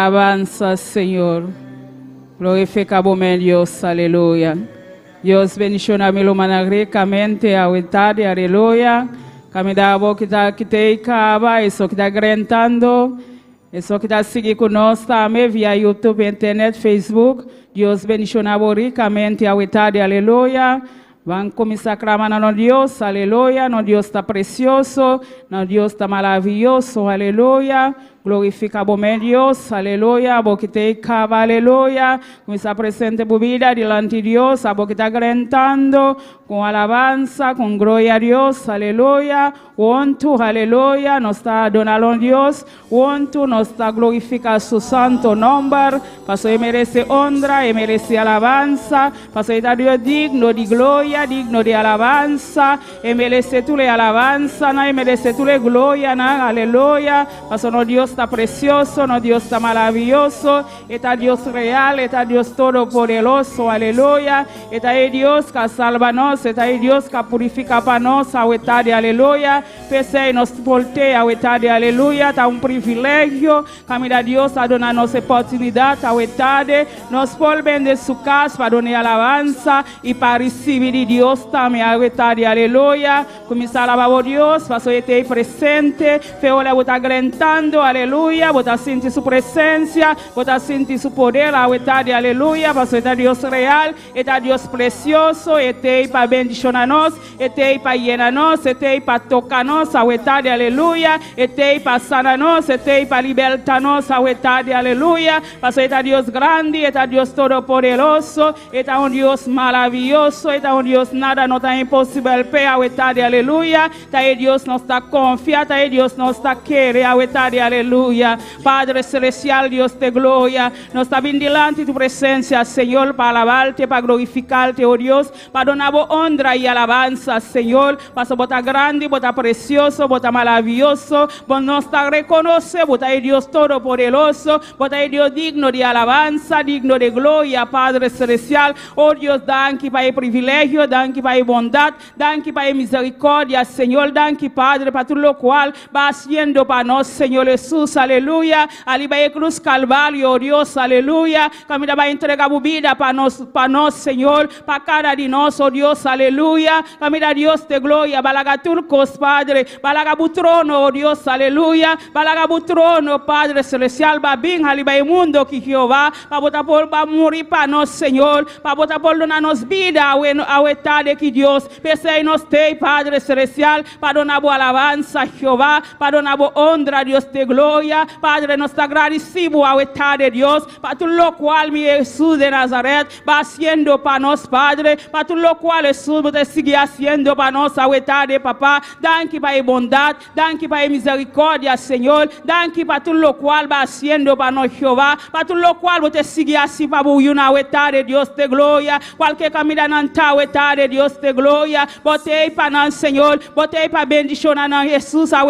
alabanza, Señor. Glorificamos, Dios, aleluya. Dios bendiciona mi lumana ricamente a tarde, aleluya. Caminhamos que está isso que está grantando, isso que está seguindo conosco também via YouTube, internet, Facebook. Deus bendiciona ricamente a tarde, aleluia. Vamos começar a clamar no Deus, aleluia. No Deus está precioso, no Deus está maravilhoso, aleluia. Glorificamos a Deus, aleluia. Porque te cava, aleluia. Começar a presente vida diante de Deus, a porque está grantando com alabança, com glória a Deus, aleluia. Onto, aleluia. Nos está donando a Deus, onto, nos está glorificando su santo nome. Passo ele merece honra, ele merece alabança. Passo ele está Deus digno de glória, digno de alabança. Ele merece toda alabança, ele merece toda glória, aleluia. Passo no Deus está precioso, no Dios está maravilloso, está Dios real, está Dios todopoderoso, aleluya, está el Dios que salva nos, está el Dios que purifica para nos, está de aleluya, pese nos voltea, está de aleluya, está un privilegio, camina Dios a donarnos oportunidad, está de nos volver de su casa para donar alabanza y para recibir de Dios también, está de aleluya, comienza a alabar a Dios, paso estar presente, feola está grantando, aleluya. Aleluya, vos sentir su presencia, vos sentir su poder, la verdad, aleluya, porque está Dios real, está Dios precioso, está para bendicionarnos, está para llenarnos, está para tocarnos, la verdad, aleluya, está para sanarnos, está para libertarnos, la verdad, aleluya, porque está Dios grande, está Dios todopoderoso, está un Dios maravilloso, está un Dios nada no está imposible, la verdad, aleluya, está Dios nos está confiado, está Dios nos está queriendo, la verdad, aleluya. Padre celestial, Dios de gloria, nos está bien delante de tu presencia, Señor, para alabarte, para glorificarte, oh Dios, para donar honra y alabanza, Señor, para botar grande, botar precioso, botar maravilloso, por nos está reconocer, botar Dios todopoderoso, botar Dios digno de alabanza, digno de gloria, Padre celestial, oh Dios, danke para el privilegio, danke para la bondad, danke para la misericordia, Señor, danke, Padre, para todo lo cual va haciendo para nos, Señor Jesús. Aleluya, ali vai cruz Calvário, oh Dios, aleluya, camina vai entregar vida para nós, Senhor, para cada de nós, oh Dios, aleluya, camina Dios de glória, balaga turcos, Padre, balaga bu trono, oh Dios, aleluya, balaga bu trono, Padre celestial, babin, ali vai mundo que Jeová, para botar por para morir para nós, Senhor, para botar por donar nos vida, ao etade que Deus, pensei nos tem, Padre celestial, para donar boa alabança, Jeová, para donar boa honra, Deus de glória. Padre, nos agradecemos a estar de Dios, para todo lo cual mi Jesús de Nazaret va haciendo para nos, Padre, para todo lo cual Jesús te sigue haciendo para nos, a estar de papá, danke para bondad, danke para misericordia, Señor, danke para todo lo cual va haciendo para nos, Jehová, para todo lo cual te sigue así para una a de Dios de gloria, cualquier camino nanta a estar de Dios de gloria, botei para nos, Señor, botei para bendicionar a Jesús, a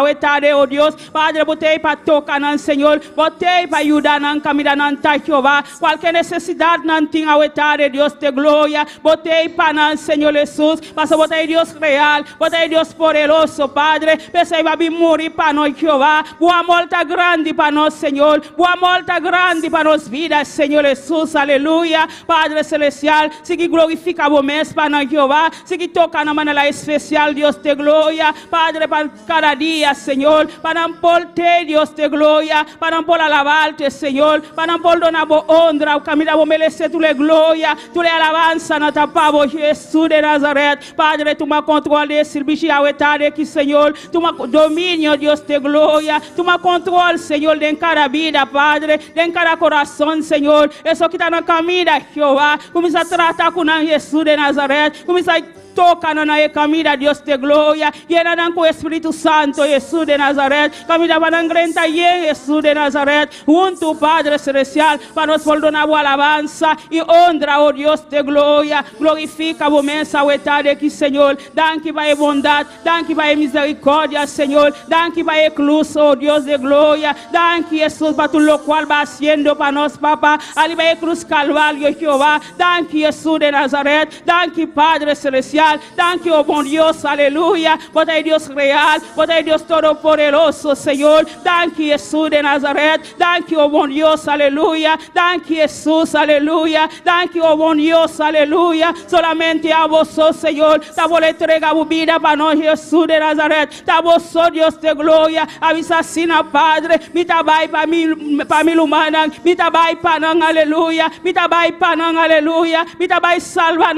estar de, oh Dios, Padre, botei para tocar, Senhor, botei para ajudar na caminhar na Jeová, qualquer necessidade não tem ao estar de Deus de glória, botei para Senhor Jesus, passa botei Deus real, botei Deus poderoso, Padre, pensei vai morrer para nós, Jeová, boa morte grande para nós, Senhor, boa morte grande para nós vidas, Senhor Jesus, aleluia, Padre celestial, siga glorifica o mês para nós, Jeová, siga tocar na maneira especial, Deus de glória, Padre, para cada dia, Senhor, para porter Dios de gloria, para por alabarte, Señor, para por donar honra, camina vos merecer tu gloria, tu alabanza, na tapavo Jesús de Nazaret, Padre, toma controle de servicio a etade aqui, Señor, toma dominio, Dios de gloria, toma controle, Señor, de cada vida, Padre, de cada corazón, Señor, eso que está na caminho, Jehová, começa a tratar com Jesús de Nazaret, começa a toca na caminho, Deus de glória, llena com o Espírito Santo, Jesus de Nazaret, caminha para grenta Jesus de Nazaret, junto Padre celestial, para nos perdonar a alabança e honra, oh Deus de glória, glorifica o mensa o etade aqui, Senhor, danke vai bondade, danke vai misericórdia, Senhor, danke vai cruz, oh Deus de glória, danke Jesus para tudo o qual vai haciendo para nós, Papa, ali vai cruz Calvário, Jeová, danke Jesus de Nazaret, danke Padre celestial, danke, oh bom Deus, aleluia, botei Deus real, botei Deus todo poderoso, Senhor, Thank you, Jesús de Nazaret. Thank you, oh buen Dios, aleluya. Thank you, Jesús, aleluya. Thank you, oh buen Dios, aleluya. Solamente a vosotros, Señor. Te voy a entregar mi vida para no Jesús de Nazaret. Te vosotros, Dios de gloria. Avisa así, Padre. Mi tabai para mi humana. Mi tabai para aleluya. Mi tabai para aleluya. Mi tabai salva,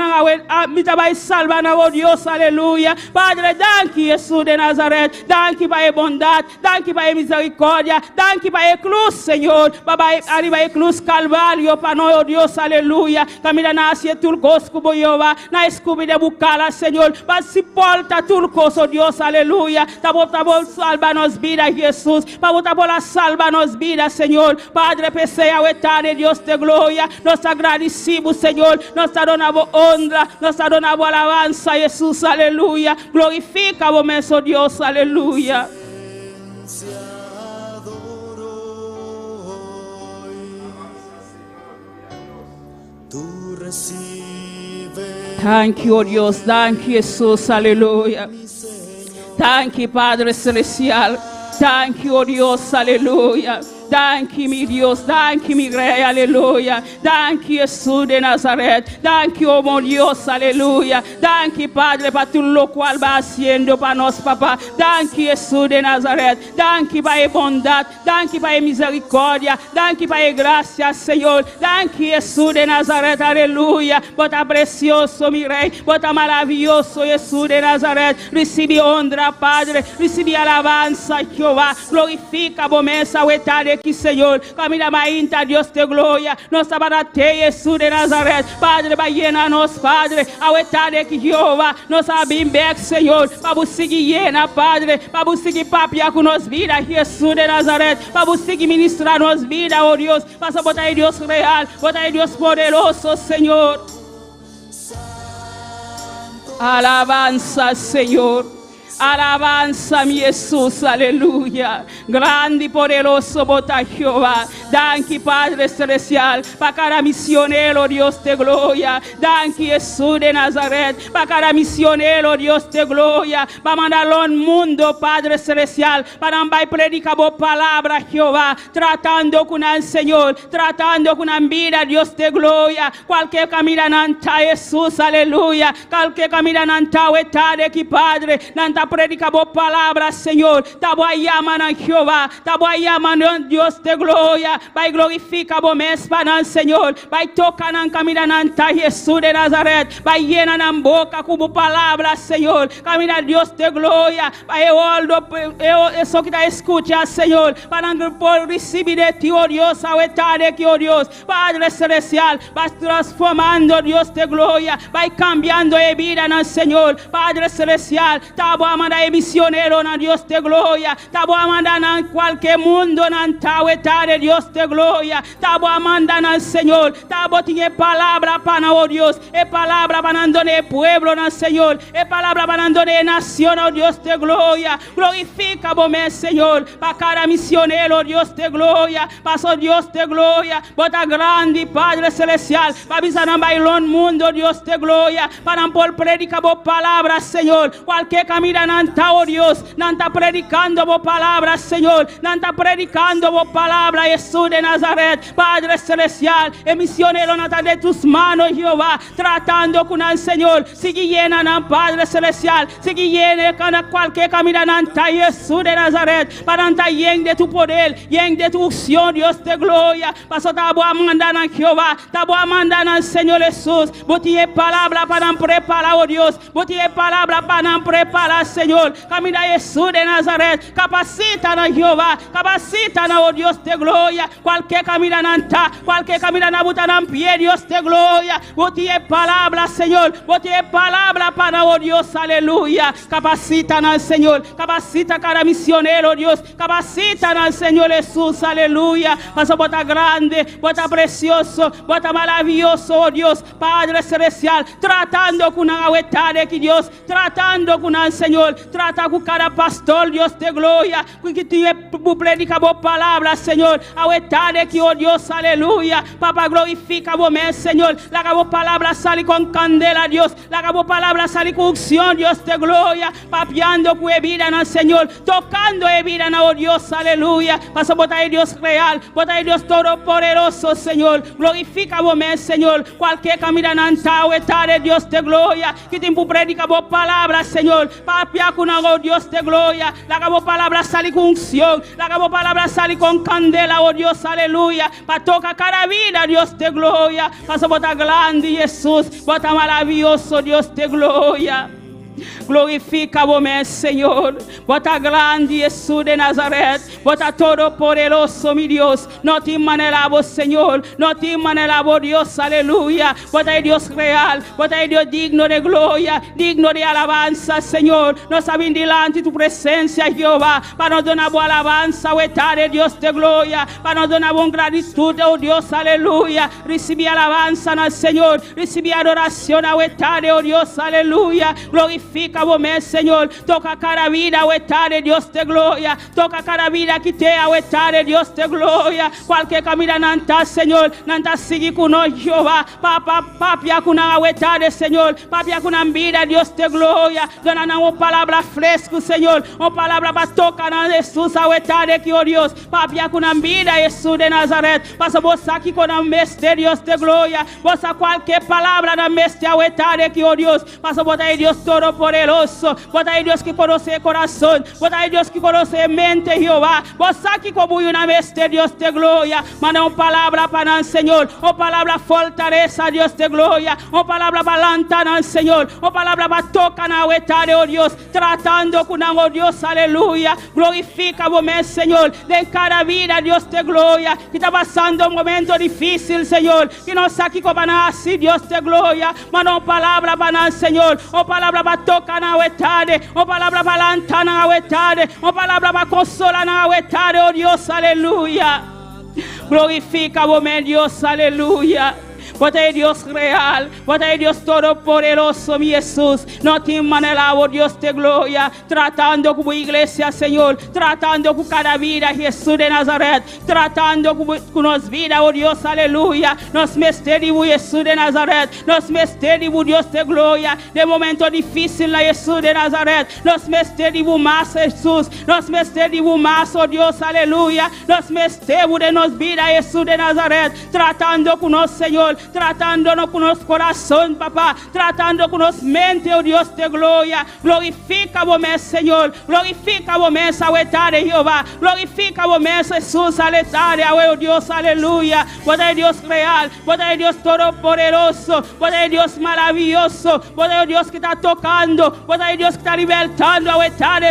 oh Dios, aleluya. Padre, thank you, Jesús de Nazaret. Thank you para bondad. Thank you para misericordia. Thank you para cruz, Señor. Para arriba de cruz Calvario, para no, oh Dios, aleluya. Camina nace turcos como Jehová. Na escubi de bucala, Señor. Para si porta turcos, oh Dios, aleluya. Tabo salva-nos vida, Jesús. Para la salva-nos vida, Señor. Padre, pesea o etare, Dios de gloria. Nos agradecemos, Señor. Nos adoramos honra. Nos adoramos alabanza, Jesús, aleluya. Glorifica vos, oh Dios, aleluya. Thank you, oh Dios. Thank you, Jesús, aleluya. Thank you, Padre Celestial. Thank you, oh Dios, aleluya. Thank you, mi Dios. Thank you, mi Rey, aleluya. Thank you, Jesús de Nazaret. Thank you, oh mon Dios, aleluya. Thank you, Padre, para todo lo cual va haciendo para nos, papá. Thank you, Jesús de Nazaret. Thank you para bondad. Thank you para misericordia. Thank you para gracia, Señor. Thank you, Jesús de Nazaret, aleluya. Bota precioso, mi Rey. Bota maravilloso, Jesús de Nazaret. Recibe honra, Padre. Recibe alabanza, Jehová. Glorifica, bomesa, huetare. Aqui, Senhor, camina mainta, Deus te glória, nossa barate, Jesus de Nazaret, Padre, baiena nos, Padre, ao etade aqui, Jeová, nossa bimbeck, Senhor, para você seguir, Padre, para você seguir papia com nós vida, Jesus de Nazaret, para você seguir ministrar nos vida, oh Deus, para botar em Deus real, botar em Deus poderoso, Senhor. Alabanza, Senhor. Alabanza, mi Jesús, aleluya. Grande y poderoso bota Jehová. Danke, Padre Celestial, para cada misionero, Dios de gloria. Danke, Jesús de Nazaret, para cada misionero, Dios de gloria. Para mandarlo al mundo, Padre Celestial, para predicar vos palabra, Jehová. Tratando con el Señor, tratando con la vida, Dios de gloria. Cualquier camino nanta Jesús, aleluya. Cualquier camino nanta etade aquí, Padre. Nanta predica vos palabra, Señor. Tabo llaman Jehová. Tabo llaman Dios de gloria. Vai glorifica vos mespanan, Señor. Vai tocar en camina nanta Jesús de Nazaret. Vai llena en boca como palabra, Señor. Camina Dios de gloria. Vai eso que te escucha, Señor. Para recibir de ti, oh Dios, a etade que, oh Dios. Padre Celestial, vas transformando, Dios de gloria. Vai cambiando de vida, no, Señor. Padre Celestial, tabo a mandar misionero, no, Dios de gloria. Tabo a mandar en cualquier mundo, en ta etade, Dios de gloria. Tabo a mandar al Señor. Tabo tiene palabra para, oh Dios. Es palabra para el pueblo, no, Señor. Es palabra para la nación, oh Dios de gloria. Glorifica vos, Señor. Para cada misionero, Dios de gloria. Paso Dios de gloria. Bota grande, Padre Celestial. Para avisar en bailón mundo, Dios de gloria. Para por predicar vos palabras, Señor. Cualquier camino nanta, oh Dios. Nanta predicando vos palabras, Señor. Nanta predicando vos palabras, Jesús de Nazaret. Padre Celestial. El misionero nanta de tus manos, Jehová. Tratando con el Señor. Sigue llena, Padre Celestial. Sigue llena con cualquier camino nanta, Jesús de Nazaret. Para nanta lleno de tu poder. Lleno de tu unción, Dios de gloria. Paso tabo a mandar a Jehová. Tabo a mandar al Señor Jesús. Vos tienes palabra para preparar, oh Dios. Vos tienes palabra para preparar, Señor. Camina Jesús de Nazaret. Capacita a Jehová. Capacita a, oh Dios de gloria. Cualquier camino nanta. Cualquier camino nanta en pie, Dios de gloria. Vos tienes palabra, Señor. Vos tienes palabra para, oh Dios, aleluya. Capacita al Señor. Capacita cada misionero, Dios. Capacita al Señor Jesús, aleluya. Paso bota grande, bota precioso, bota maravilloso, oh Dios, Padre Celestial. Tratando con una huetade que Dios. Tratando con el Señor. Trata con cada pastor, Dios de gloria. Que tiene predica vos palabras, Señor. A tarde que, oh Dios, aleluya. Papá, glorifica vos, Señor. La que vos palabra sale con candela, Dios. La que vos palabra sale con unción, Dios de gloria. Papiando con vida, no, Señor. Tocando vida, no, oh Dios, aleluya. Paso vos Dios real. Vos Dios todopoderoso, Señor. Glorifica vos, Señor. Cualquier camino en tarde, Dios de gloria. Que te predica vos palabra, Señor. Papia con oh Dios de gloria. La que vos palabra sale con unción. La que vos palabra sale con candela, oh Dios, aleluya. Para tocar cada vida, Dios de gloria. Paso vos grande, Jesús. Vos maravilloso, Dios de gloria. Glorifica vos, Señor. Bota grande Jesús de Nazaret. Bota todo poderoso, mi Dios. No te manelamos, Señor. No te manelamos, Dios, aleluya. Bota Dios real. Bota Dios digno de gloria, digno de alabanza, Señor. Nos saben delante de tu presencia, Jehová. Para nos donar buena alabanza, de Dios de gloria. Para nos donar buena gratitud, oh Dios, aleluya. Recibí alabanza, no, Señor. Recibí adoración, oh Dios, aleluya. Glorifica vos, Señor. Toca cada vida, de Dios de gloria. Toca cada vida que te de Dios de gloria. Cualquier camino nanta, Señor. Nanta sigue con nosotros, Jehová. Papia con de Señor. Papia con vida, Dios de gloria. Dona una palabra fresca, Señor. Una palabra para tocar a Jesús, de que, oh Dios. Papia con vida, Jesús de Nazaret. Pasa vos aquí con un mestre, Dios de gloria. Vos a cualquier palabra de mestre, de que, oh Dios. Pasa vos a Dios todopoderoso. Vos a Dios que conoce el corazón. Vos a Dios que conoce mente, Jehová. Vos aquí como una mestre, Dios de gloria. Manda una palabra para el Señor. Una palabra fortaleza, Dios de gloria. Una palabra para lanzar al Señor. Una palabra para tocar a oh Dios. Tratando con oh Dios, aleluya. Glorifica vos, Señor. De cada vida, Dios de gloria. Que está pasando un momento difícil, Señor. Que no sabe cómo así, Dios de gloria. Manda una palabra para el Señor. Una palabra para tocar a una palabra para lanzar a una palabra para consolar a oh Dios, aleluya. Glorifica vos, Dios, aleluya. Vos es Dios real, vos es Dios todopoderoso, mi Jesús. No te manera, oh Dios de gloria, tratando como iglesia, Señor, tratando con cada vida, Jesús de Nazaret, tratando con nos vida, oh Dios, aleluya. Nos misterio, Jesús de Nazaret, nos misterio, Dios de gloria, de momento difícil, Jesús de Nazaret, nos misterio más, Jesús, nos misterio más, oh Dios, aleluya, nos misterio de nos vida, Jesús de Nazaret, tratando con nos, Señor, tratándonos con nuestro corazón, papá, tratando con nuestra mente, oh Dios de gloria. Glorifica vos, Señor, glorifica vos, de Jehová, glorifica vos, Jesús, oh Dios, aleluya. Vos eres Dios real, vos eres Dios todopoderoso, vos eres Dios maravilloso, vos eres Dios que está tocando, vos eres Dios que está libertando,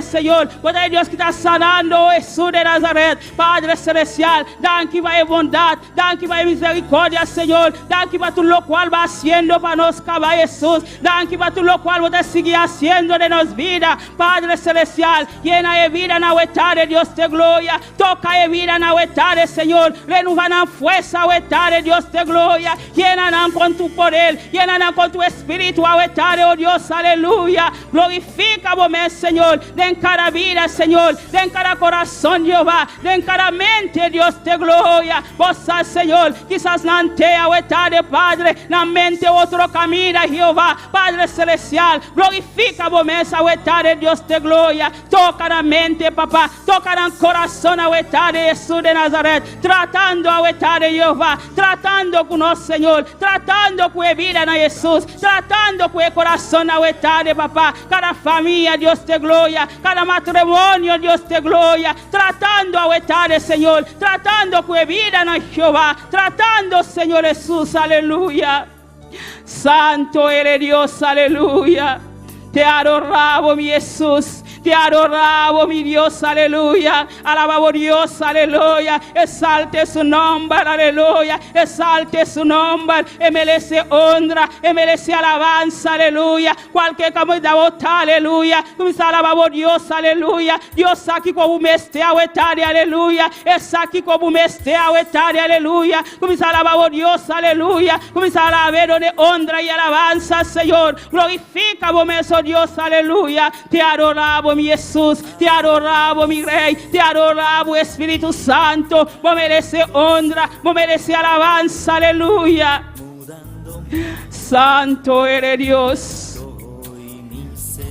Señor, vos eres Dios que está sanando, Jesús de Nazaret, Padre celestial, dan que va en bondad, dan que va en misericordia, Señor, dan que va tú lo cual va haciendo para nos, cabal Jesús, dan que va tú lo cual va a seguir haciendo de nos vida, Padre celestial, llena de vida na de Dios de gloria, toca de vida na de Señor, renueva fuerza de Dios de gloria, llena con tu poder, llena con tu espíritu, oh Dios, aleluya, glorifica vos, Señor, de en cada vida, Señor, de en cada corazón, Jehová, de en cada mente, Dios de gloria, vos, Señor, quizás nantea, de Padre, la mente otro camino, Jehová, Padre celestial, glorifica vos, de Dios de gloria, toca la mente, papá, toca el corazón, de Jesús de Nazaret, tratando, de Jehová, tratando con nos, Señor, tratando con vida, Jesús, tratando con el corazón, de papá, cada familia, Dios de gloria, cada matrimonio, Dios de gloria, tratando, de Señor, tratando con vida, Jehová, tratando, Señor Jesús, aleluya. Santo eres Dios, aleluya. Te adoramos, mi Jesús. Te adoramos, mi Dios, aleluya. Alabamos Dios, aleluya. Exalte su nombre, aleluya. Exalte su nombre. Merece honra, merece alabanza, aleluya. Cualquier camino de votar, aleluya. Comienza a alabar Dios, aleluya. Dios aquí como un mestre, aleluya. Es aquí como un mestre, aleluya. Comienza a alabar Dios, aleluya. Comienza a alabar de honra y alabanza, Señor. Glorifica vos, Dios, aleluya. Te adoramos, adoramos, mi Jesús, te adoramos, mi Rey, te adoramos, Espíritu Santo, vos mereces honra, vos mereces alabanza, aleluya. Santo eres Dios,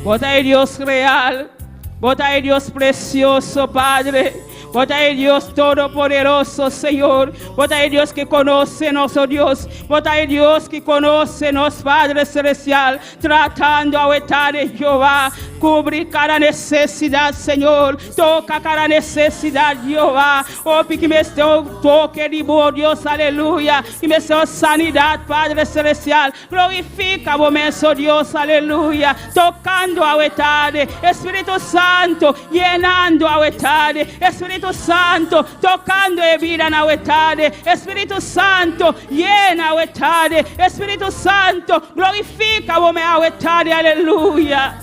vos eres Dios real, vos eres Dios precioso, Padre. Vos eres Dios todopoderoso, Señor. Vos eres Dios que conoce nuestro Dios. Vos eres Dios que conoce nuestro Padre Celestial. Tratando a vetar de Jehová. Cubrir cada necesidad, Señor. Toca cada necesidad, Jehová. Oh, que me esté toque de vos, Dios, aleluya. Que me esté sanidad, Padre Celestial. Glorifica vos, Dios, aleluya. Tocando a vetar. Espíritu Santo, llenando a vetar. Espíritu Santo, tocando e vida na etade. Espíritu Santo, llena a etade. Espíritu Santo, glorifica o meu etade, aleluia.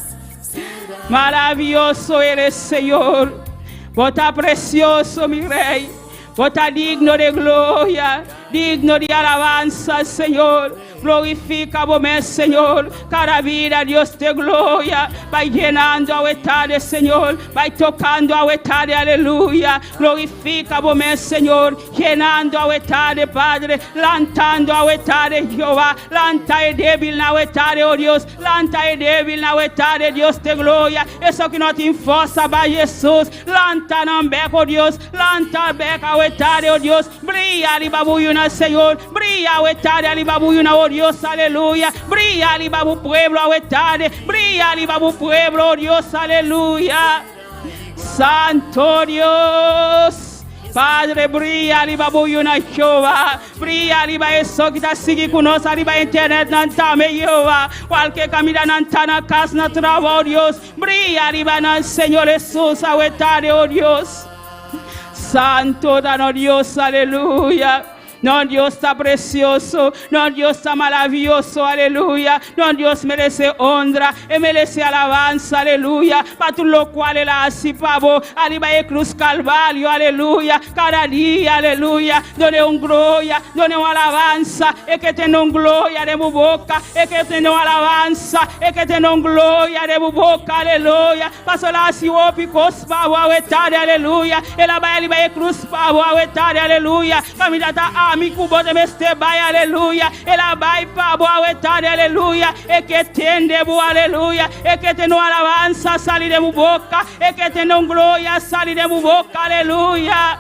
Maravilhoso eres, Senhor. Bota precioso, mi Rei. Bota digno de glória, digno de alabanza, Senhor. Glorifica vos, Señor. Cada vida, Dios te gloria. Va llenando a etade, Señor. Va tocando a etade, aleluya. Glorifica vos, Señor. Llenando a etade, Padre. Lantando a etade, Jehová. Lanta e débil na etade, oh Dios. Lanta e débil na etade, Dios te gloria. Eso que no te força, va Jesus. Lanta não beca, oh Dios. Lanta beca a etade, oh Dios. Brilha ali babuyuna, Señor. Brilha a etade ali babuyuna, oh Dios, aleluya. Brilla ali babu pueblo a etade. Brilla ali babu pueblo, oh Dios, aleluya. Santo Dios. Padre, brilla ali babu yuna Jehová. Brilla ali ba eso que está sigue conosco ali ba internet nan tame Jehová. Qualquer caminho nan tá na casa na trava, oh Dios. Brilla ali ba nan Senhor Jesus a etade, oh Dios. Santo da no Dios, aleluya. No, Dios está precioso. No, Dios está maravilloso. Aleluya. No, Dios merece honra y merece alabanza. Aleluya. Para todo lo cual él hace, pavo. Arriba de cruz Calvario. Aleluya. Cada día. Aleluya. Donde un gloria. Donde una alabanza. Es que tenga un gloria de mi boca. Es que tenga una alabanza. Es que tenga un gloria de mi boca. Aleluya. Paso la ciudad picos pavo. Aleluya. El abajo de cruz pavo. Aleluya. Caminata mi cubo de meste bay, aleluya. El abay pavo a etade, aleluya. E que tende bu, aleluya. E que tenga alabanza salir de mi boca. E que tenga un gloria salir de mi boca, aleluya.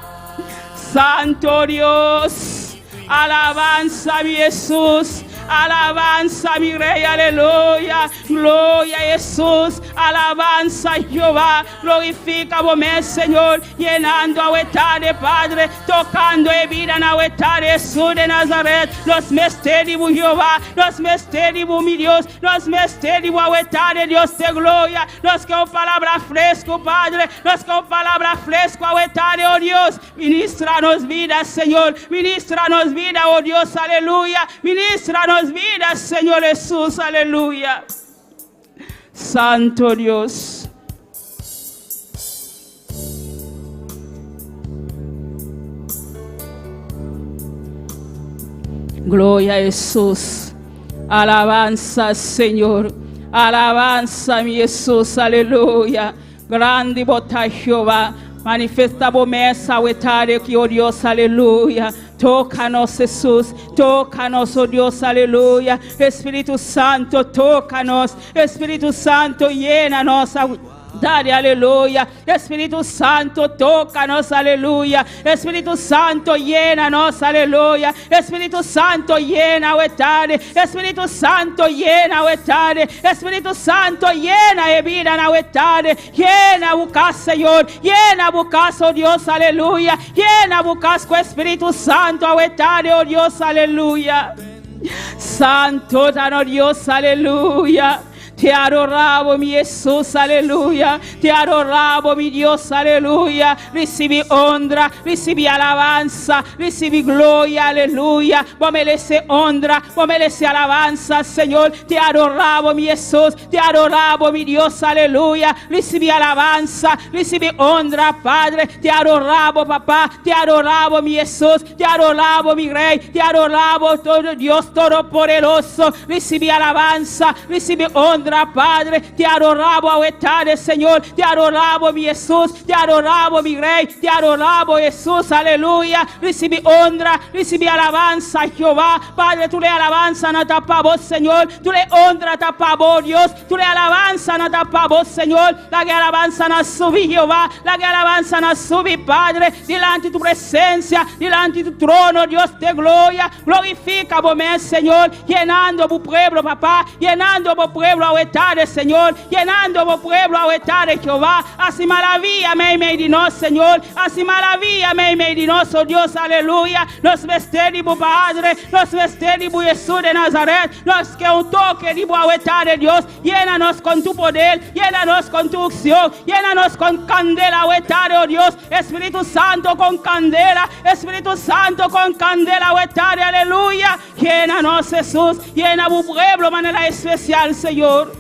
Santo Dios, alabanza mi Jesús. Alabanza mi Rey, aleluya. Gloria a Jesús. Alabanza Jehová. Glorifica vos, Señor. Llenando a etade, Padre. Tocando e vida na etade, Jesús de Nazaret. Los misterios, Jehová. Los misterios, mi Dios. Los misterios a etade, Dios de gloria. Los que con palabra fresco, Padre. Los que con palabra fresco a etade, oh Dios. Ministranos vida, Señor. Ministranos vida, oh Dios, aleluya. Ministranos vida, Señor Jesús, aleluya. Santo Dios. Gloria a Jesús. Alabanza, Señor. Alabanza, mi Jesús, aleluya. Grande bota Jehová. Manifesta promessa, o etário que, oh Deus, aleluia. Toca-nos, Jesus, toca-nos, oh Deus, aleluia. Espírito Santo, toca-nos. Espírito Santo, llena nossa dade, aleluia. Espírito Santo, toca-nos, aleluia. Espírito Santo, llena-nos, aleluia. Espírito Santo, llena o etade. Espírito Santo, llena o etade. Espírito Santo, llena e vida na etade. Llena o casa, Senhor. Llena o casa, oh Deus, aleluia. Llena o casa com o Espírito Santo, o etade, oh Deus, aleluia. Santo, oh Deus, aleluia. Te adoramos, mi Jesús, aleluya. Te adoramos, mi Dios, aleluya. Recibe honra, recibe alabanza, recibe gloria, aleluya. Vos mereces honra, vos mereces alabanza, Señor. Te adoramos, mi Jesús. Te adoramos, mi Dios, aleluya. Recibe alabanza, recibe honra, Padre. Te adoramos, papá. Te adoramos, mi Jesús. Te adoramos, mi Rey. Te adoramos, todo Dios todopoderoso. Recibe alabanza, recibe honra. honra, Padre. Te adoramos a tarde, Señor. Te adoramos, mi Jesús. Te adoramos, mi Rey. Te adoramos, Jesús. Aleluya. Recibe honra, recibe alabanza, Jehová. Padre, tú le alabanza no tapamos, Señor. Tú le honra tapamos, Dios. Tú le alabanza no tapamos, Señor. La que alabanza no subí, Jehová. La que alabanza no subí, Padre. Delante de tu presencia, delante de tu trono, Dios de gloria. Glorifica vos, Señor. Llenando tu pueblo, papá. Llenando tu pueblo a tarde, Señor. Llenando tu pueblo a tarde, Jehová. Así maravilla, me de nos, Señor. Así maravilla, me de nos, oh Dios, aleluya. Nos vestimos, Padre. Nos vestimos, Jesús de Nazaret. Nos que un toque de tarde, Dios. Llénanos con tu poder. Llénanos con tu unción. Llénanos con candela, tarde, oh Dios. Espíritu Santo con candela. Espíritu Santo con candela, tarde, aleluya. Llénanos, Jesús. Llena tu pueblo de manera especial, Señor.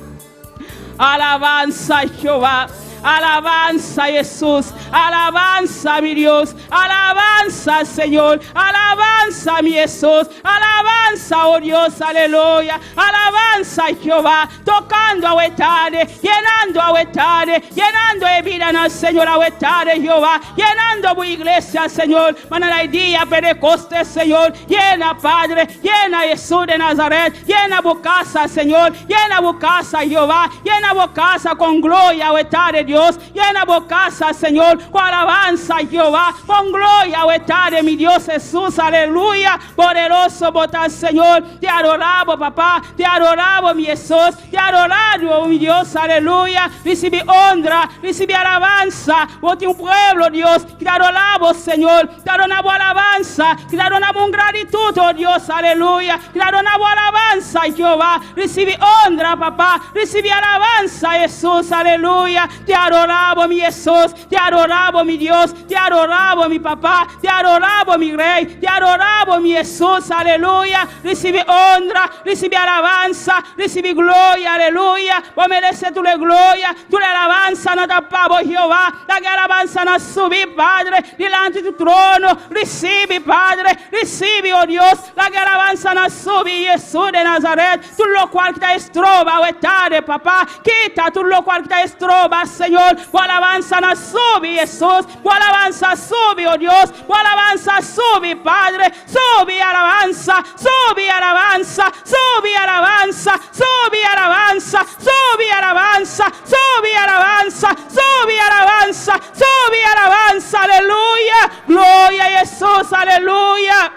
Alabanza, Jehová. Alabanza, Jesús. Alabanza, mi Dios. Alabanza, Señor. Alabanza, mi Jesús. Alabanza, oh Dios, aleluya. Alabanza, Jehová. Tocando a tarde, llenando a tarde, llenando de vida, no, Señor, a tarde, Jehová. Llenando tu iglesia, Señor. Manera de día, Pentecostés, Señor. Llena, Padre. Llena, Jesús de Nazaret. Llena tu casa, Señor. Llena tu casa, Jehová. Llena tu casa con gloria, a tarde, Dios. Llena tu casa, Señor, con alabanza, Jehová, con gloria, tarde, mi Dios Jesús, aleluya. Poderoso, votar, Señor. Te adoramos, papá. Te adoramos, mi Jesús. Te adoramos, mi Dios, aleluya. Recibe honra, recibe alabanza. Por tu pueblo, Dios. Te adoramos, Señor. Te adoramos alabanza. Te adoramos gratitud, oh Dios, aleluya. Te adoramos alabanza, Jehová. Recibe honra, papá. Recibe alabanza, Jesús, aleluya. Te adoramos, mi Jesús. Te adoramos, mi Dios. Te adoramos, mi papá. Te adoramos, mi Rey. Te adoramos, mi Jesús, aleluya. Recibe honra, recibe alabanza, recibe gloria, aleluya. Vos mereces tu gloria, tu alabanza no tapamos, Jehová. La que alabanza no subí, Padre, delante de tu trono. Recibe, Padre, recibe, oh Dios. La que alabanza no subí, Jesús de Nazaret. Tú lo cual te estroba, o tarde, papá. Quita tú lo cual te estroba, Señor. Tu alabanza no subí, Jesús. Tu alabanza sube, oh Dios. Tu alabanza sube, Padre. Sube alabanza, sube alabanza, sube alabanza, sube alabanza, sube alabanza, sube alabanza, sube alabanza, sube alabanza, aleluya. Gloria a Jesús, aleluya.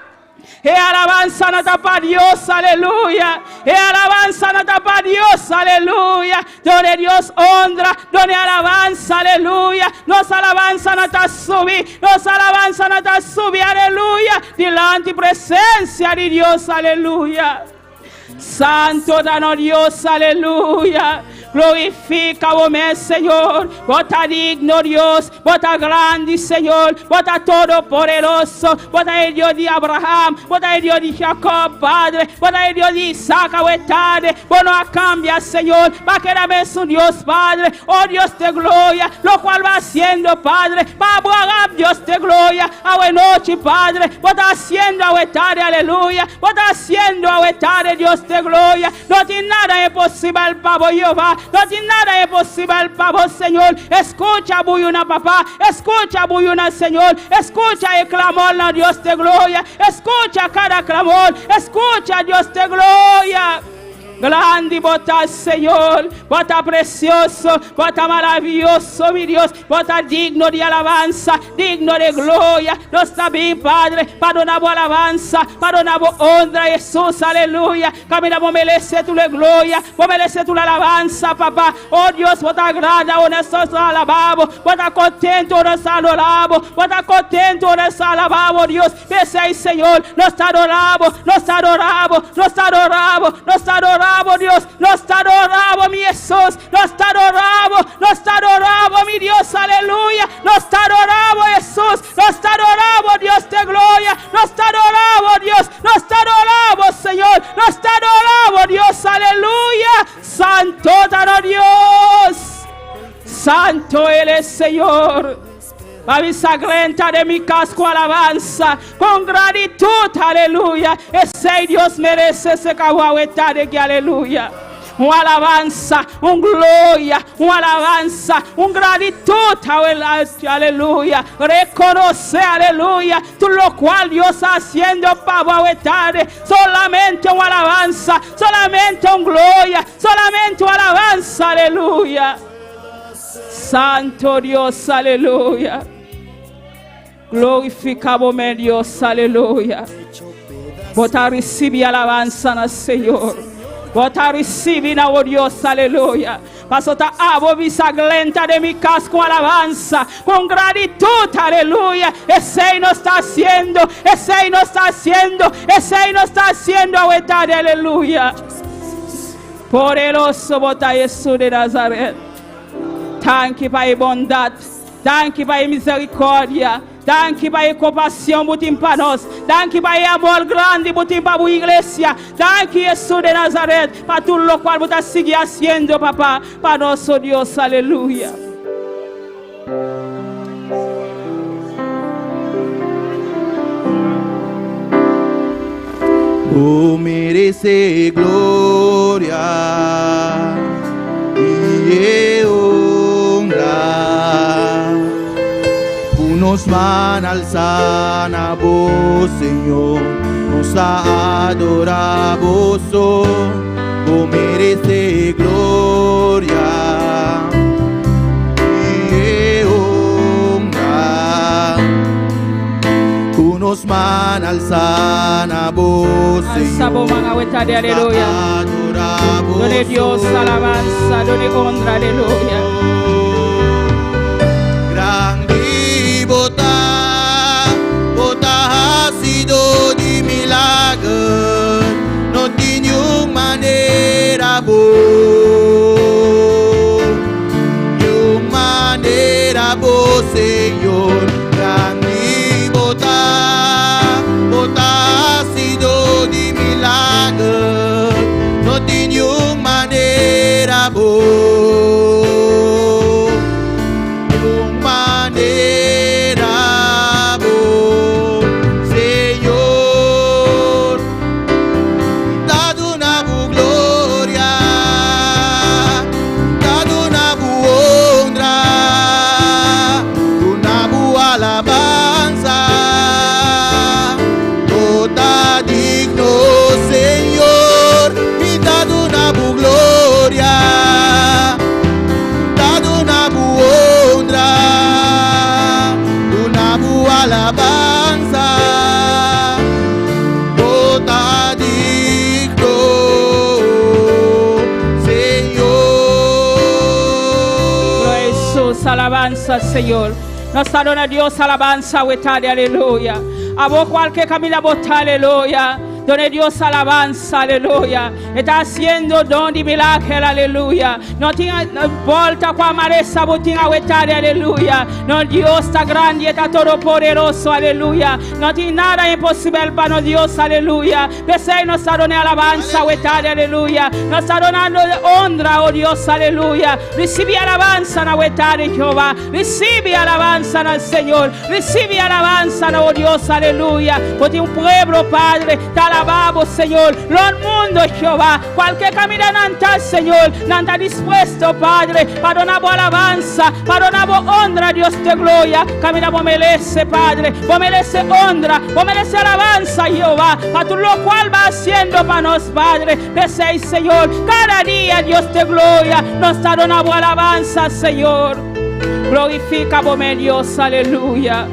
Alabanza no tapa Dios, aleluya. Alabanza no tapa Dios, aleluya. Donde Dios honra, donde alabanza, aleluya. Nos alabanza no te subí, nos alabanza no te subí, aleluya. Delante presencia de Dios, aleluya. Santo dano Dios, aleluya. Glorifica o meu Senhor. Bota digno Dios, bota grande Senhor, bota todo poderoso, bota el Dios de Abraham, bota el Dios de Jacob, Padre, bota el Dios de Isaac, tarde, bueno a cambia Señor, va a quedar su Dios, Padre, oh Dios de gloria, lo cual va haciendo, Padre, va a pagar Dios de gloria, a noche, Padre, bota haciendo a tarde, aleluya, bota haciendo a tarde, Dios de gloria, no tiene nada imposible para Jehová. No tiene nada imposible para vos, Señor. Escucha, buyuna, papá. Escucha, buyuna, Señor. Escucha el clamor, la Dios de gloria. Escucha cada clamor. Escucha, Dios de gloria. Grande bota, Señor, bota precioso, bota maravilloso, mi Dios, bota digno de alabanza, digno de gloria. No está bien, Padre, perdonamos alabanza, perdonamos honra, Jesús, aleluya. Caminamos, merece tu gloria, merece tu alabanza, papá. Oh Dios, bota agrada, o nosotros alabamos, bota contento, nos adoramos, bota contento, nos alabamos, Dios. Ese Señor, nos adoramos, nos adoramos, nos adoramos, nos adoramos. Dios, nos adoramos, mi Jesús, nos adoramos, mi Dios, aleluya, nos adoramos, Jesús, nos adoramos, Dios de gloria, nos adoramos, Dios, nos adoramos, Señor, nos adoramos, Dios, aleluya, santo dano Dios, santo Él es Señor. A mi sagrenta de mi casco alabanza, con gratitud, aleluya. Ese Dios merece ese caguahueta de que aleluya. una alabanza, un gloria, una alabanza, un gratitud, aleluya. Reconoce, aleluya, tú lo cual Dios está haciendo para vetar. Solamente una alabanza, solamente un gloria, solamente una alabanza, aleluya. Santo Dios, aleluya. Glorificamos, Dios, aleluya. Bota recibir alabanza no Señor. Bota recibir na Dios, aleluya. Pasota abo visa glenta de mi casco alabanza con gratitud, aleluya. Ese no está haciendo, ese no está haciendo, ese no está haciendo, aleluya. Poderoso bota Jesús de Nazaret. Thank you para bondad. Thank you para misericórdia. Thank you para compaixão butim para nós. Thank you para amor grande butim para a igreja. Thank you Jesús de Nazaret para tudo lo cual você sigue haciendo, papá, para nosso Deus, aleluia. Oh, merece gloria y honra. Unos van alzan a vos, Señor, nos adoramos. Oh, merece gloria y honra. Unos man alzan a vos, Señor, aleluya. Done Dios alabanza, done honra, aleluya. Grande bota ha sido de milagre, no tiene manera vos, Señor. Grande bota ha sido de milagre, no tiene manera vos. Alabanza, bota digno, Señor. Jesús, alabanza, Señor. Nos adora Dios, alabanza, wetade, aleluya. A vos cualquier camino, bota, aleluya. Donde Dios alabanza, aleluya. Está haciendo don de milagre, aleluya. No tiene volta con amaresa, botina wetare, aleluya. No, Dios está grande, está todopoderoso, aleluya. No tiene nada imposible para no Dios, aleluya. Pese nos está dando alabanza, wetare, aleluya. Nos está dando honra, oh Dios, aleluya. Recibe alabanza, na wetare, Jehová. Recibe alabanza, na Señor. Recibe alabanza, na oh Dios, aleluya. Porque un pueblo, Padre, alabamos, Señor. Los mundo, Jehová. Cualquier camino nanta, Señor. Nanta dispuesto, Padre. Para donar alabanza. Para donar honra, Dios de gloria. Camina, vos merece, Padre. Vos merece honra. Vos merece alabanza, Jehová. Para todo lo cual va haciendo para nos, Padre. Desee, Señor. Cada día, Dios de gloria. Nos está donando alabanza, Señor. Glorifica, vos, Dios. Aleluya.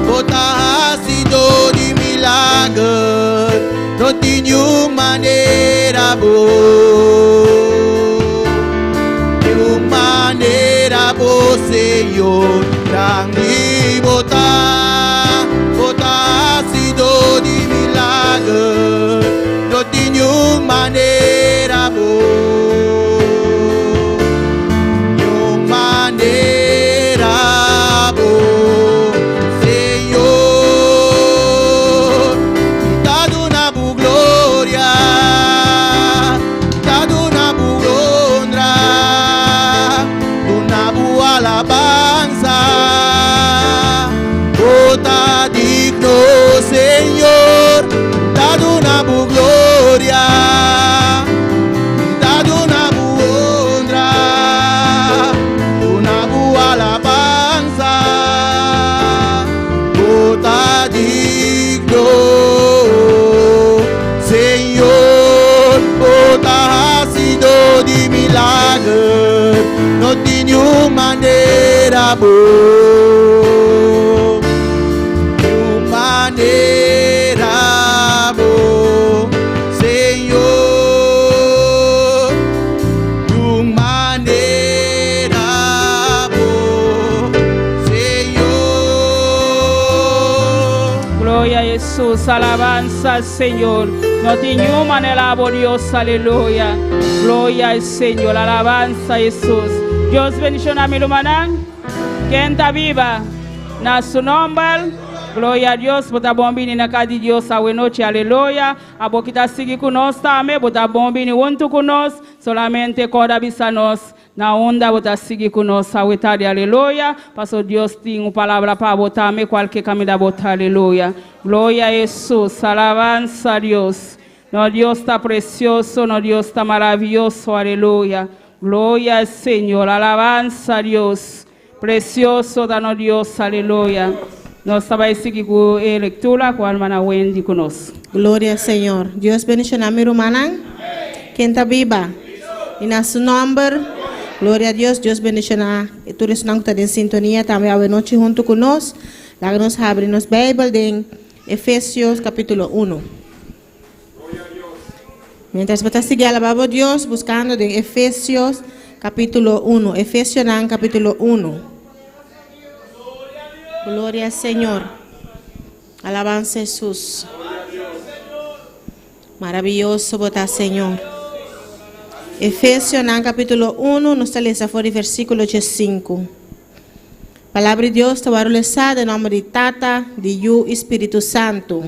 Bota ha sido de milagre, no tiene manera vos, Señor. Grande bota ha sido de milagre, no tiene manera alabanza, Gloria a Jesús, alabanza al Señor. No te llaman el abo Dios, aleluya. Gloria al Señor, alabanza a Jesús. Dios bendiga a mi hermana. Quien está viva, na su nombre. Gloria a Dios, bota bombini na casa de Dios a buena noche, aleluya. A boquita sigue con nos también, bota bombini junto con nos, solamente coda bisanos. Na onda bota sigue con nos a tarde, aleluya. Pastor Dios tiene una palabra para botarme cualquier camino bota, aleluya. Gloria a Jesús, alabanza a Dios. No Dios está precioso, no Dios está maravilloso, aleluya. Gloria al Señor, alabanza a Dios. Precioso da Dios, aleluya. Nós estamos seguindo a lectura com a irmã Wendy conosco. Glória ao Senhor. Deus bendiga a minha irmã. Quem está viva? E na seu nome, glória a Deus. Deus bendiga a todos que estão em sintonia também a noite junto conosco. Lá nós abrimos a Bíblia em Efésios capítulo 1. Mientras você sigue alabando a Deus, buscando em Efésios capítulo 1. Efésios capítulo 1. Gloria al Señor. Alabanza a Jesús. Maravilloso botar Señor. Efesios capítulo 1, nos lesa fora versículo 5. Palavra de Deus te va a em nome de Tata, de Yu Espíritu Santo.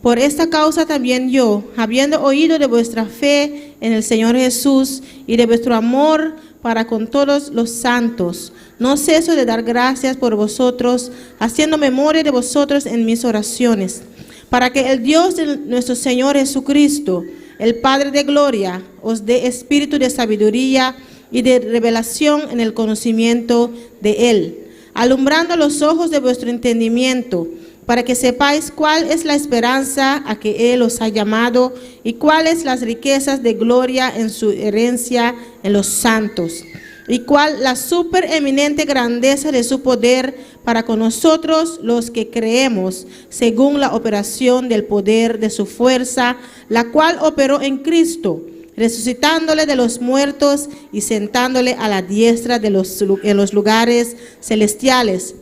Por esta causa también yo, habiendo oído de vuestra fe en el Señor Jesús y de vuestro amor para con todos los santos, no ceso de dar gracias por vosotros, haciendo memoria de vosotros en mis oraciones, para que el Dios de nuestro Señor Jesucristo, el Padre de gloria, os dé espíritu de sabiduría y de revelación en el conocimiento de Él, alumbrando los ojos de vuestro entendimiento, para que sepáis cuál es la esperanza a que Él os ha llamado y cuáles las riquezas de gloria en su herencia en los santos, y cuál la supereminente grandeza de su poder para con nosotros los que creemos, según la operación del poder de su fuerza, la cual operó en Cristo, resucitándole de los muertos y sentándole a la diestra en los lugares celestiales,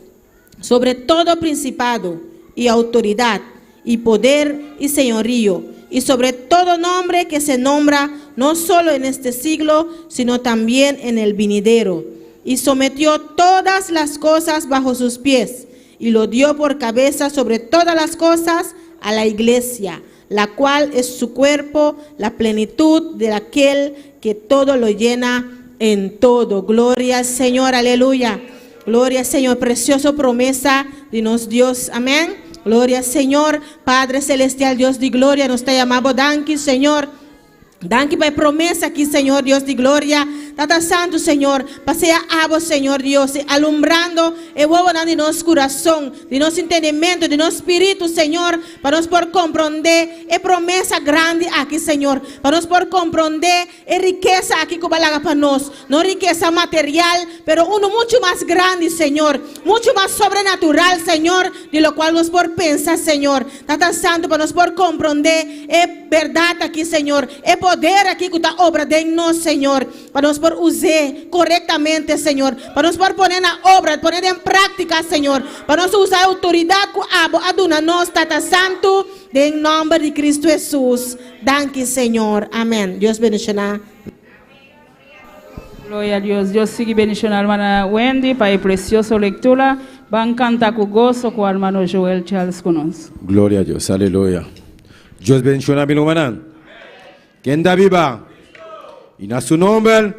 sobre todo principado y autoridad y poder y señorío, y sobre todo nombre que se nombra no solo en este siglo, sino también en el venidero. Y sometió todas las cosas bajo sus pies, y lo dio por cabeza sobre todas las cosas a la iglesia, la cual es su cuerpo, la plenitud de aquel que todo lo llena en todo. Gloria al Señor, aleluya. Gloria al Señor, preciosa promesa de nos Dios, amén. Gloria al Señor, Padre Celestial, Dios de gloria, nos está llamando, danke Señor. Danke por promesa aquí, Señor Dios de gloria. Tata Santo, Señor, pasea a vos, Señor Dios, alumbrando el huevo de nuestro corazón, de nuestro entendimiento, de nuestro espíritu, Señor, para nos por comprender la promesa grande aquí, Señor, para nos por comprender la riqueza aquí que va para nosotros, no riqueza material, pero uno mucho más grande, Señor, mucho más sobrenatural, Señor, de lo cual nos por pensar, Señor. Tata Santo, para nos por comprender verdad aquí, Señor, poder aquí que está obra de nosotros, Señor, para nos por usar correctamente, Señor, para nos por poner na obra, poner en práctica, Señor, para nos usar autoridad que aduna nos, Tata Santo, en nombre de Cristo Jesús. Danke, Señor. Amén. Dios bendiga. Gloria a Dios. Dios sigue bendiciendo a la hermana Wendy para el precioso lectura. Van a cantar con gozo con el hermano Joel Charles con nosotros. Gloria a Dios, aleluya. Dios bendiga a mi hermana. ¿Quién está viva? Y en su nombre,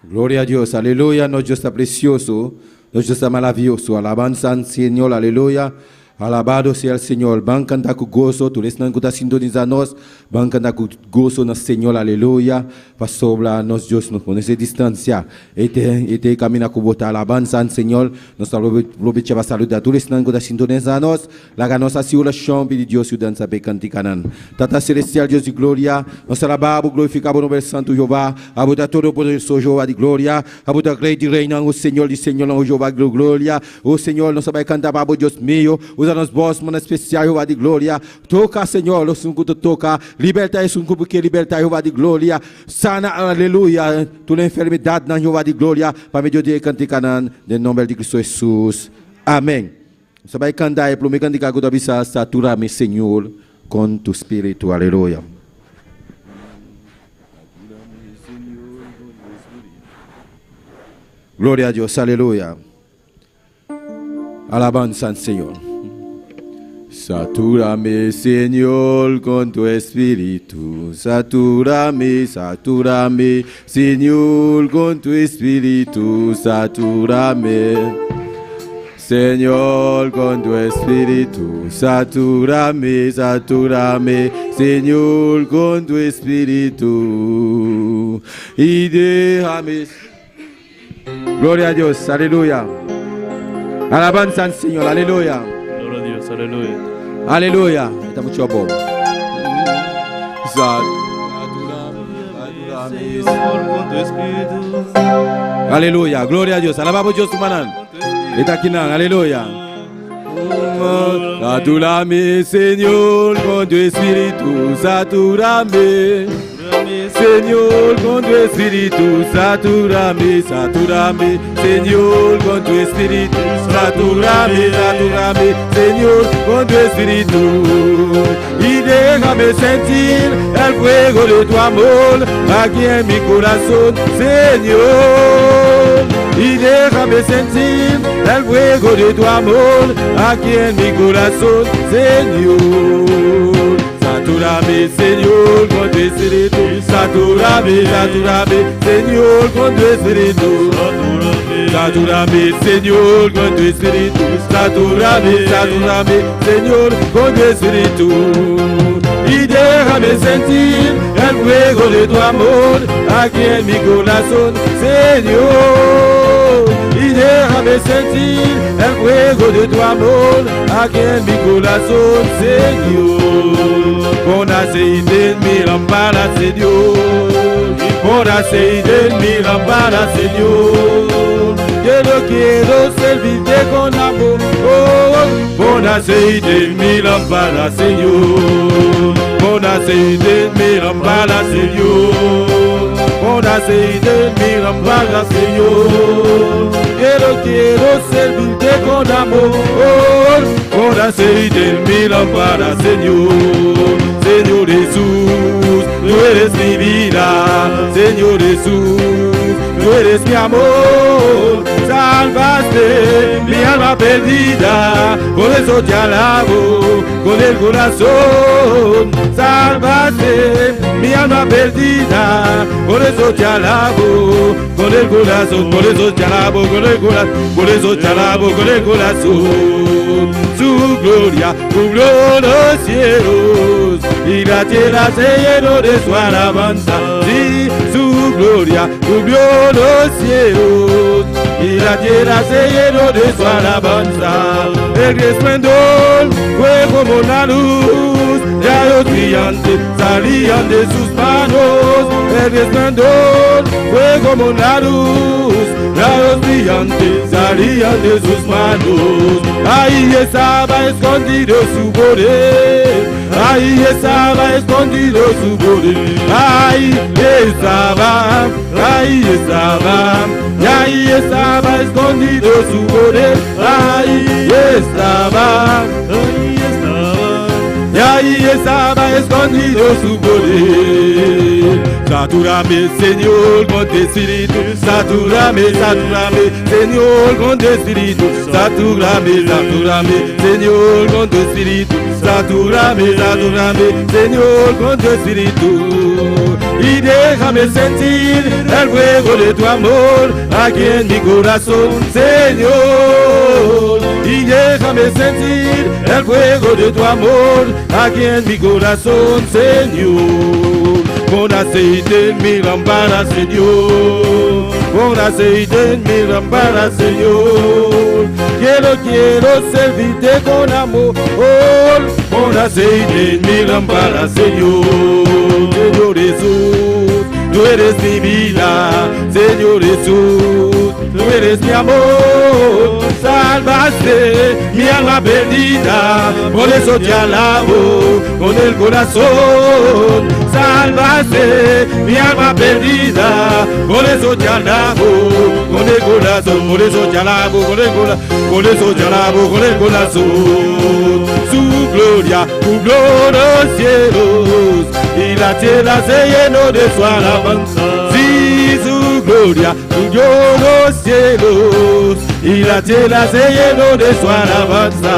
gloria a Dios, aleluya. Nos Dios está precioso, nos Dios está maravilloso. Alabanza al Señor, aleluya. Alabado sea el Señor. Van canta con gozo. Tú les que sintonizarnos. Van canta con gozo en el Señor. Aleluya. Para sobra nos Dios nos con esa distancia. Este camina con vuestra alabanza al Señor. Nos va a saludar. Tú les que sintonizarnos. La ganos así la chambre de Dios y danza pecanti canan. Tata celestial Dios de gloria. Nos alabamos, glorificamos o nome santo Jehová. Abuda todo poderoso Jehová de gloria. Abuda rei de reina, o Senhor de Senhor, o Jehová de glória. O Senhor, nós vai cantar para Deus meu. Usa-nos voz, mano especial, Jehová de glória. Toca, Senhor, os que tu toca. Liberta esse porque liberta, Jehová de glória. Sana, aleluia. Tu a enfermidade na Jehová de glória. Para me de cantar canan, em nome de Cristo Jesus. Amém. Nós vai cantar e para cantar com a bisa satura-me, Senhor, com tu espírito. Aleluia. Gloria a Dios, aleluya. Alabanza al Señor. Satúrame, Señor, con tu espíritu. Satúrame, satúrame, Señor, con tu espíritu. Satúrame, Señor, con tu espíritu. Satúrame, satúrame, Señor, con tu espíritu. Y déjame. Gloria a Dios, aleluya. Alabanza al Señor, aleluya. Gloria a Dios, aleluya. Aleluya. Está mucho bom. Señor, con tu espíritu. Aleluya, gloria a Dios. Alabamos a Dios, manan. Está aquí, aleluya. Satúrame, Señor, con tu espíritu. Satúrame. Señor, con tu espíritu, satúrame, satúrame, Señor, con tu espíritu, satúrame, satúrame, Señor, con tu espíritu, y déjame sentir el fuego de tu amor aquí en mi corazón, Señor, y déjame sentir el fuego de tu amor aquí en mi corazón, Señor. Satúrame, Señor, con tu espíritu. Satúrame, satúrame, Señor, con tu espíritu. Satúrame, Señor, con tu espíritu. Satúrame, satúrame, Señor, con tu espíritu. Y déjame sentir el fuego de tu amor aquí en mi corazón, Señor. Y déjame sentir el fuego de tu amor aquí en mi corazón, Señor. Pon aceite en mi lámpara, Señor. Pon aceite en mi lámpara, Señor. Yo no quiero servirte con amor. Pon aceite en mi lámpara, Señor. Pon aceite en mi lámpara, Señor. Pon aceite en mi lámpara, Señor. Yo no quiero servirte con amor. Pon aceite en mi lámpara, Señor. Señor Jesús, tú eres mi vida. Señor Jesús, tú eres mi amor. Salvaste mi alma perdida, por eso te alabo con el corazón. Salvaste mi alma perdida, por eso te alabo con el corazón. Por eso te alabo con el corazón, por eso te alabo con el corazón. Su gloria cubrió los cielos y la tierra se llenó de su alabanza. Sí, su gloria cubrió los cielos y la tierra se llenó de su alabanza. El esplendor fue como la luz, rayos brillantes salían de sus manos. El esplendor fue como la luz, rayos brillantes salían de sus manos. Ahí estaba escondido su poder, ahí estaba escondido su poder. Ahí estaba, ahí estaba, y ahí estaba escondido su poder. Ahí estaba, ahí estaba, y ahí estaba escondido su poder. Satúrame, Señor, con tu espíritu. Satúrame, satúrame, Señor, con tu espíritu. Satúrame, satúrame, Señor, con tu espíritu. Satúrame, satúrame, Señor, con tu espíritu. Y déjame sentir el fuego de tu amor aquí en mi corazón, Señor. y déjame sentir el fuego de tu amor aquí en mi corazón, Señor. Pon aceite en mi lámpara, Señor. Pon aceite en mi lámpara, Señor. Quiero servirte con amor. Pon aceite en mi lámpara, Señor. Señor Jesús, tú eres mi vida. Señor Jesús, tú eres mi amor. Salvaste mi alma perdida, por eso te alabo con el corazón. Salvaste mi alma perdida, por eso te alabo con el corazón. Por eso te alabo con el corazón. Por eso te alabo con el corazón. Su gloria cubrió los cielos y la tierra se llenó de su alabanza. Sí, su gloria cubrió los cielos y la tierra se llenó de su alabanza.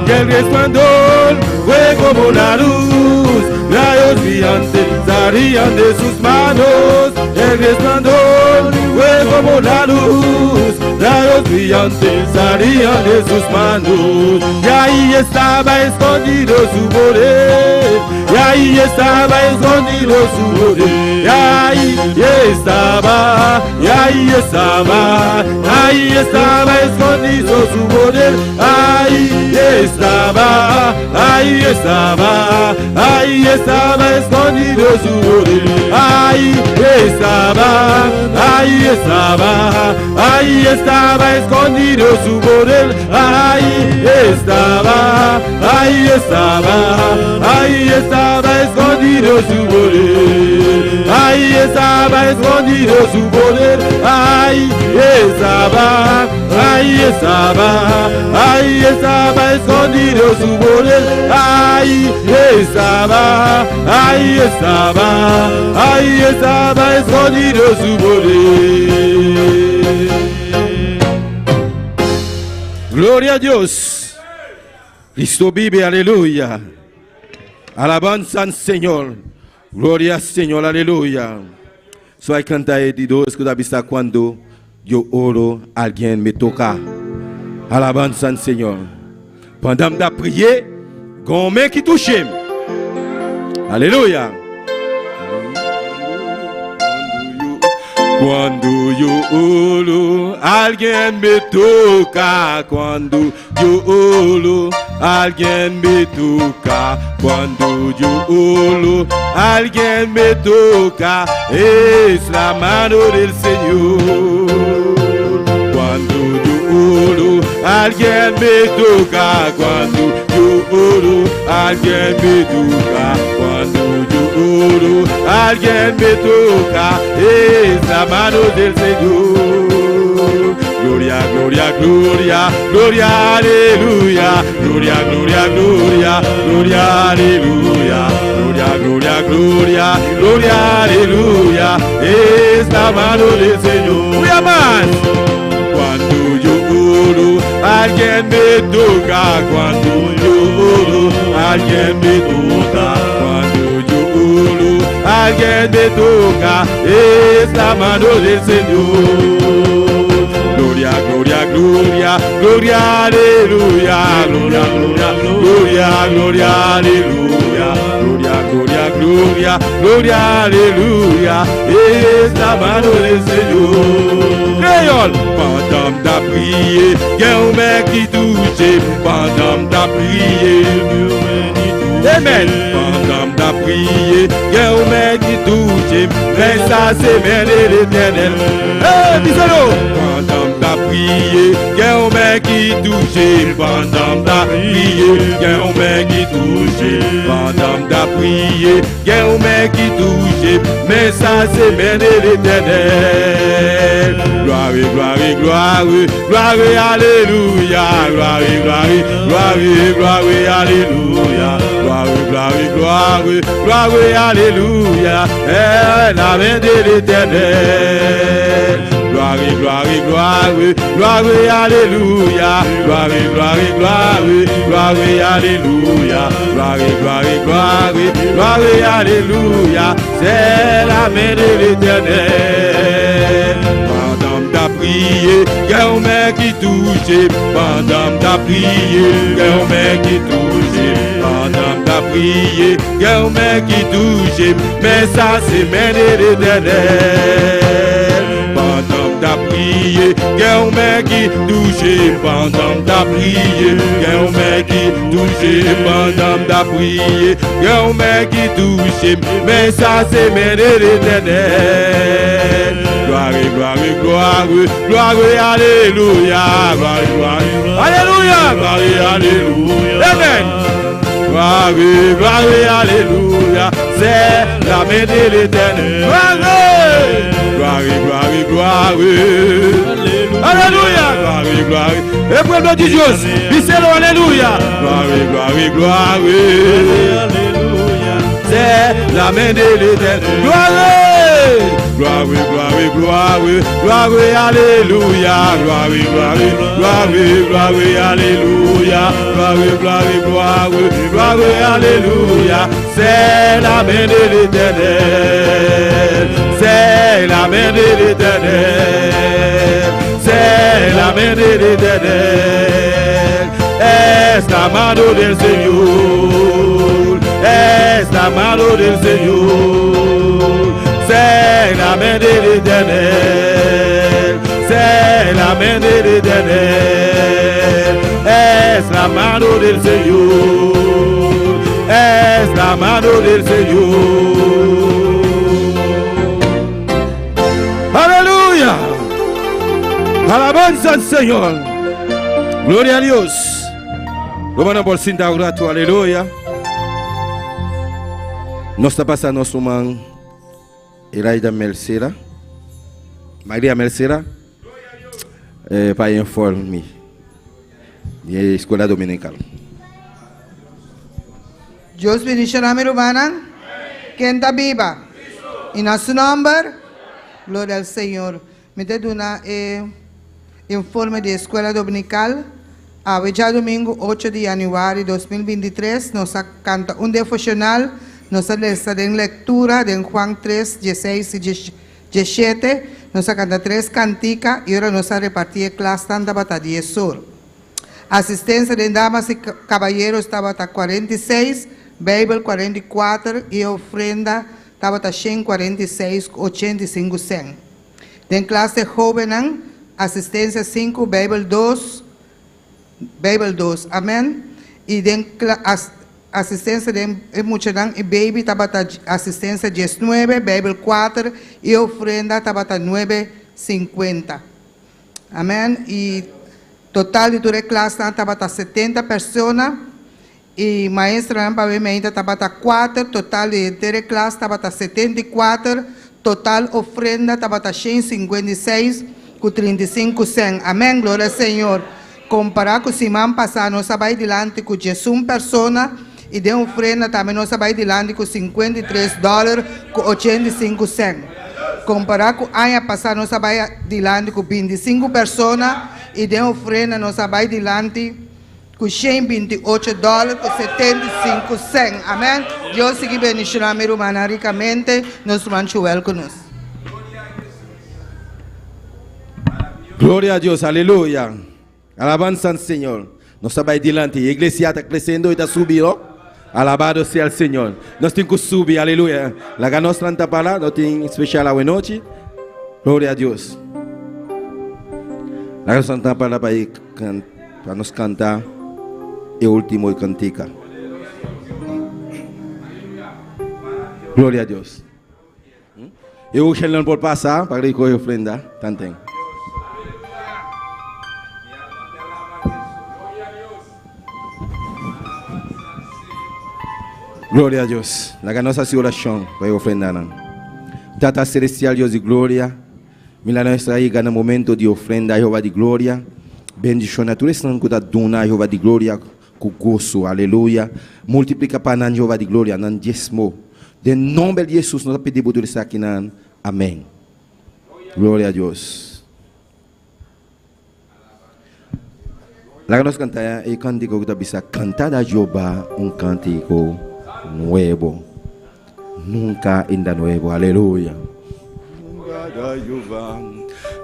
Y el resplandor fue como la luz, rayos brillantes salían de sus manos. El resplandor fue como la luz, rayos brillantes salían de sus manos. Y ahí estaba escondido su poder, y ahí estaba escondido su poder. Y ahí estaba, y ahí estaba, ahí estaba escondido su poder. Ahí estaba, ahí estaba, ahí estaba escondido su poder. Ahí estaba, ahí estaba, ahí estaba escondido su poder. Ahí estaba, ahí estaba, ahí estaba escondido su poder. Ahí estaba escondido su poder. Ahí estaba, ahí estaba, ahí estaba escondido su poder. Ahí estaba, ahí estaba, ahí estaba escondido su poder. Gloria a Dios. Cristo vive, aleluya. Alabanza al Señor. Gloria al Señor, aleluya. Soy cantar de dos que está cuando yo oro, alguien me toca. Alabanza al Señor. Pendant que je prié, gon main qui touche. Alléluia. Quando eu oro, alguém me toca. Quando eu oro, alguém me toca. Quando eu oro, alguém me toca. Es la mano del Señor. Quando eu oro, alguém me toca. Quando eu oro, alguém me toca. Quando eu oro, alguém me toca. Es la mano del Señor. Gloria, gloria, gloria, gloria, aleluya. Gloria, gloria, gloria, gloria, aleluya. Gloria, gloria, gloria, gloria, aleluya. Es la mano del Señor. Gloria más. Cuando yo oro, alguien me toca. Cuando yo oro, alguien me toca. Cuando yo oro, alguien me toca. Es la mano del Señor. Gloria, gloria, gloria, gloria, aleluya. Gloria, gloria, gloria, gloria, aleluya. Gloria, gloria, gloria, gloria, aleluya. Es la mano del Señor. Créole, pendant ta prière, il y a un mec qui touche. Pendant ta prière, amen. Pendant ta prière, il y a un mec qui touche. Mais ça c'est bien de l'Éternel. Dis-le. Pendant ta prière, il y a un mec qui touche. Pendant ta prière, il y a un mec qui touche. Pendant ta prière, il y a un mec qui touche. Mais ça c'est bien de l'Éternel. Gloire, gloire, gloire, gloire, alléluia. Gloire, gloire, gloire, gloire, alléluia. Gloire, gloire, gloire, gloire, alléluia. Elle la main de l'Éternel. Gloire, gloire, gloire, gloire, alléluia. Gloire, gloire, gloire, gloire, alléluia. Gloire, gloire, gloire, gloire, alléluia. C'est la main de l'Éternel. Pendant ta prié, qu'un mec qui touche, pendant ta prié, qu'un mec qui touche, pendant ta prié, qu'un mec qui touche, mais ça c'est mener l'éternel. Pendant ta prié, qu'un mec qui touche, pendant ta prié, qu'un mec qui touche, pendant ta prié, qu'un mec qui touche, mais ça c'est mener l'éternel. Gloire, gloire, gloire, gloire, alléluia, gloire, gloire, alléluia, gloire, alléluia, amen. Gloire, gloire, alléluia, c'est la main de l'éternel. Gloire, gloire, gloire, alléluia, gloire, gloire. Et pour le Dieu, biselo, alléluia, gloire, gloire, gloire, alléluia, c'est la main de l'éternel. Gloire. Gloire, gloire, gloire, gloire, alléluia, gloire, gloire, gloire, gloire, alléluia, gloire, gloire, gloire, gloire, alléluia, c'est la main de l'éternel, c'est la main de l'éternel, c'est la main de l'éternel, es la mano del Señor, es la mano del Señor. C'est la main de l'éternel, c'est la main de l'éternel, es la mano del Señor, es la mano del Señor. Aleluya, alabanza al Señor, gloria a Dios. Vamos por cinta grato, aleluya. Nos está pasando su man. Elaida Melcera, Maria Melcera, para informar de escola dominical. Dios bendiga a mi hermana, que está viva. En su nombre, gloria al Señor. Me da una informe de escuela dominical. A ya domingo 8 de januario de 2023 nos canta un devocional. Nos está en lectura de Juan 3, 16 y 17. Nos canta 3 canticas y ahora nos repartido clase tanta para 10 horas. Asistencia de damas y caballeros estaba hasta 46, Bible 44 y ofrenda estaba hasta 146, 85 cent. En clase jóvenes, asistencia 5, Bible 2, amén. Y en asistencia de muchedão y baby tabata asistencia 19, Bible 4 y ofrenda tabata 9.50. Amén. Y total de toda clase tabata 70 personas y maestra pavimenta tabata 4, total de toda clase tabata 74, total ofrenda tabata 156 con 35 cent. Amén. Gloria al Señor. Comparar com o semana passada, nós vai adiante com 11 pessoas e de ofrenda também nós vai adiante com $53 com 85 cent. Comparar com o ano passado, nós vai adiante com 25 pessoas e de ofrenda nós vai adiante com $128 com 75 cent. Amém. Deus siga bendicionando a minha irmã ricamente. Nós vamos welcome. Glória a Deus, aleluia. Alabanza al Señor. Nos está adelante. La iglesia está creciendo y está subiendo. Alabado sea el Señor. Nos tenemos que subir, aleluya. La que nos trata para, nos tiene especial a buena noche. Gloria a Dios. La que nos trata para nos cantar el último cantica. Gloria a Dios. Y usted por pasar para recoger ofrenda. Tanten. Glória a Deus. La nossa oração vai ofrendar. Tata celestial, Deus de glória. Mila nós aí no momento de ofrenda, Jeová de glória. Bendição a todos que está dando, Jeová de glória, com gozo. Aleluia. Multiplica para nós, Jeová de glória, nós dízimo. Em nome de Jesus, nós pedimos tudo isso aqui. Amém. Glória a Deus. La nós cantar e cântico que está cantar a Jeová cântico nuevo, nunca ainda nuevo, aleluya.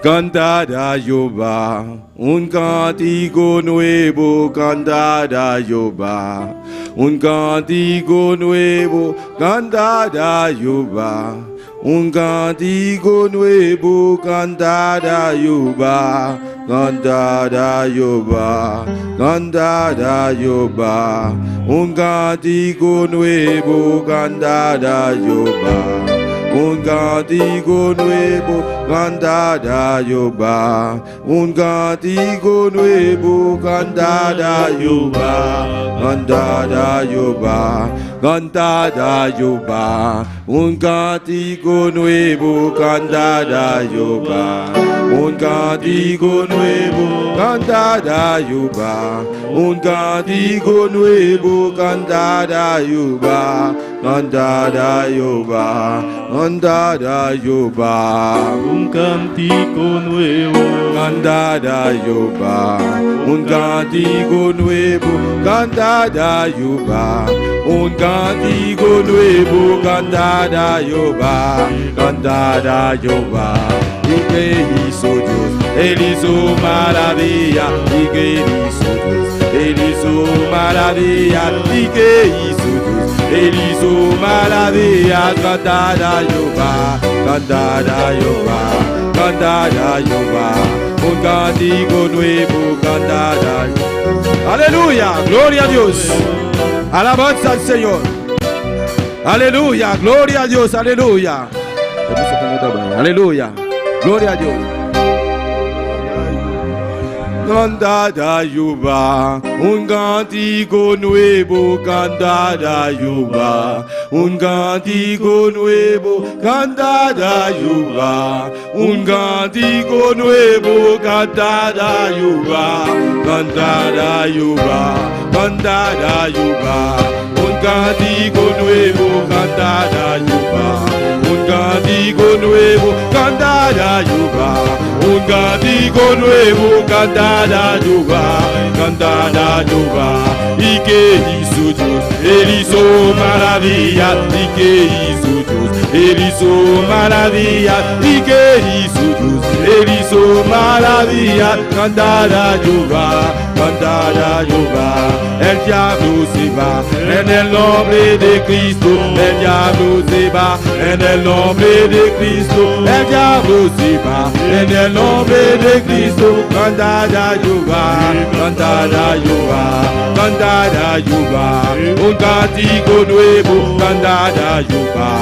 cantada Jehová, un cántico nuevo, cantada Jehová, un cántico nuevo, cantada Jehová, un cántico nuevo, cantada Jehová, cantada Jehová, cantada Jehová, un cántico nuevo, cantada Jehová. Un cántico nuevo, cantada Jehová. Un cántico nuevo, cantada Jehová. Cantada Jehová, cantada Jehová. Un cántico nuevo, cantada Jehová. Un cántico nuevo, cantada Jehová. Un cántico nuevo, cantada Jehová. Cantada Jehová, cantada Jehová. Un cántico nuevo, Cantada Jehová, un cántico nuevo, cantada Jehová, un cántico nuevo, cantada Jehová, cantada Jehová. ¿Y qué hizo Dios? Él hizo maravilla. ¿Y qué hizo Dios? Él hizo maravilla. ¿Y qué hizo Dios? Él hizo maravilla. Cantada Jehová, cantada Jehová, cantada Jehová. Un cántico nuevo, cantada. Aleluya, gloria a Dios. Alabanza al Señor. Aleluya, gloria a Dios, aleluya. Aleluya, gloria a Dios. Cantada Jehová, un cántico nuevo, cantada Jehová, un cántico nuevo, cantada Jehová, un cántico nuevo, cantada Jehová, cantada Jehová, cantada Jehová, un cántico nuevo, cantada Jehová, un cántico nuevo, cantada Jehová, un cántico nuevo, cantada Jehová, cantada Jehová. ¿Y qué hizo Dios? Él hizo maravilla. ¿Y qué hizo Dios? Él hizo maravilla. ¿Y qué hizo Dios? Él hizo maravilla. Cantada Jehová, cantada Jehová. El diablo se va en el nombre de Cristo. El diablo se va en el nombre de Cristo. El diablo se va en el nombre de Cristo. Cantada Jehová, cantada Jehová, cantada Jehová. Un cántico nuevo, cantada Jehová.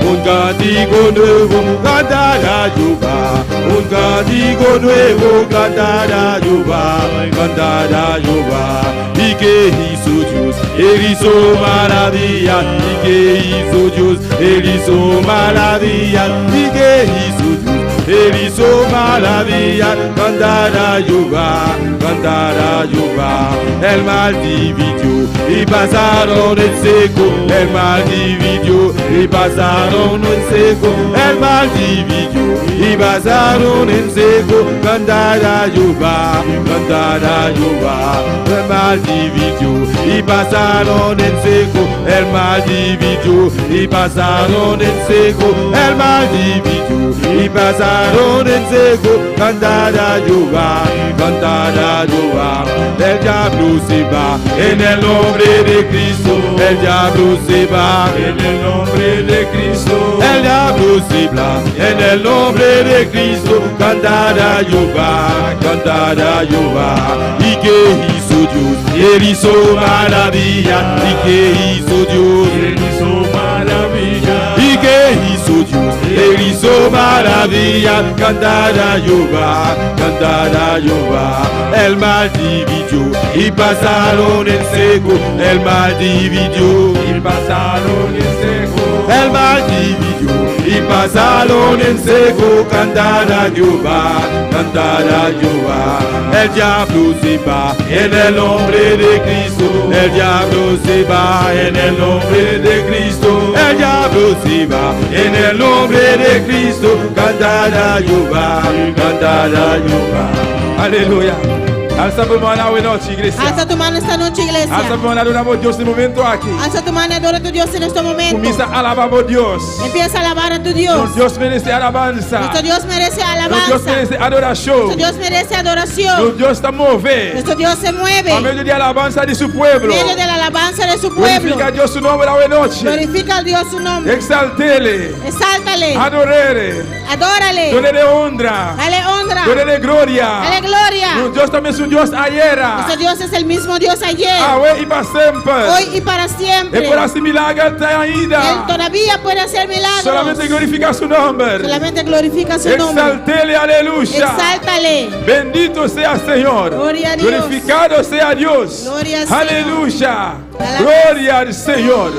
Un cántico nuevo, cantada Jehová. Un cántico nuevo, cantada Jehová, cantada Jehová. ¿Y qué hizo Dios? Él hizo maravilla. ¿Y qué hizo Dios? Él hizo maravilla. ¿Y qué hizo Dios? Él hizo maravilla. Cantada Jehová, cantada Jehová. El mal dividió y pasaron en seco. El mal dividió y pasaron en seco. El mal dividió y pasaron en seco. Cantada Jehová, cantada Jehová. El mal dividió y pasaron en seco. El mal dividió y pasaron en seco. El mal dividió y pasaron en seco. Cantada Jehová, cantada Jehová. El diablo se va en el nombre de Cristo. El diablo se va en el nombre de Cristo. El diablo se va en el nombre de Cristo. Cantada Jehová, cantada Jehová. ¿Y qué hizo Dios? Él hizo maravilla. ¿Y qué hizo Dios? Él hizo maravilla. ¿Y qué hizo Dios? Él hizo maravilla. Cantada Jehová, cantada Jehová. El mal dividió y pasaron en seco. El mal dividió y pasaron en seco. El mal dividió y pasaron en seco. Cantada Jehová, cantada Jehová. El diablo se va en el nombre de Cristo. El diablo se va en el nombre de Cristo. El diablo se va en el nombre de Cristo. Cantada Jehová, cantada Jehová. Aleluya. Alza tu mano hoy noche, iglesia. Alza tu mano esta noche, Alza iglesia. tu mano, adoramos a Dios en el momento aquí. Alza tu mano y adora a tu Dios en este momento. Comienza a alabar a Dios. Empieza a alabar a tu Dios. Nuestro Dios merece alabanza. Nuestro Dios merece Nuestro Dios alabanza. merece Nuestro adoración. Dios merece Nuestro adoración. Dios está movido. Nuestro Dios se mueve A medio de alabanza de su pueblo. en medio de la alabanza de su pueblo. Glorifica a Dios su nombre hoy noche. Glorifica a Dios su nombre. Exaltele. Exáltale. Adorere. Adórale. Dale honra. Dale honra. Dale gloria. Dale gloria. Nuestro Dios también es un Dios ayer. Nuestro Dios es el mismo Dios ayer, Hoy y para siempre. hoy y para siempre. Y por así milagro está Él ainda. todavía puede hacer milagros. Solamente glorifica su nombre. Solamente glorifica su nombre. Exaltele, aleluya. Exáltale. Bendito sea Señor. Gloria a Dios. Glorificado sea Dios. Gloria al Señor. Aleluya. Alabanza. Gloria al Señor.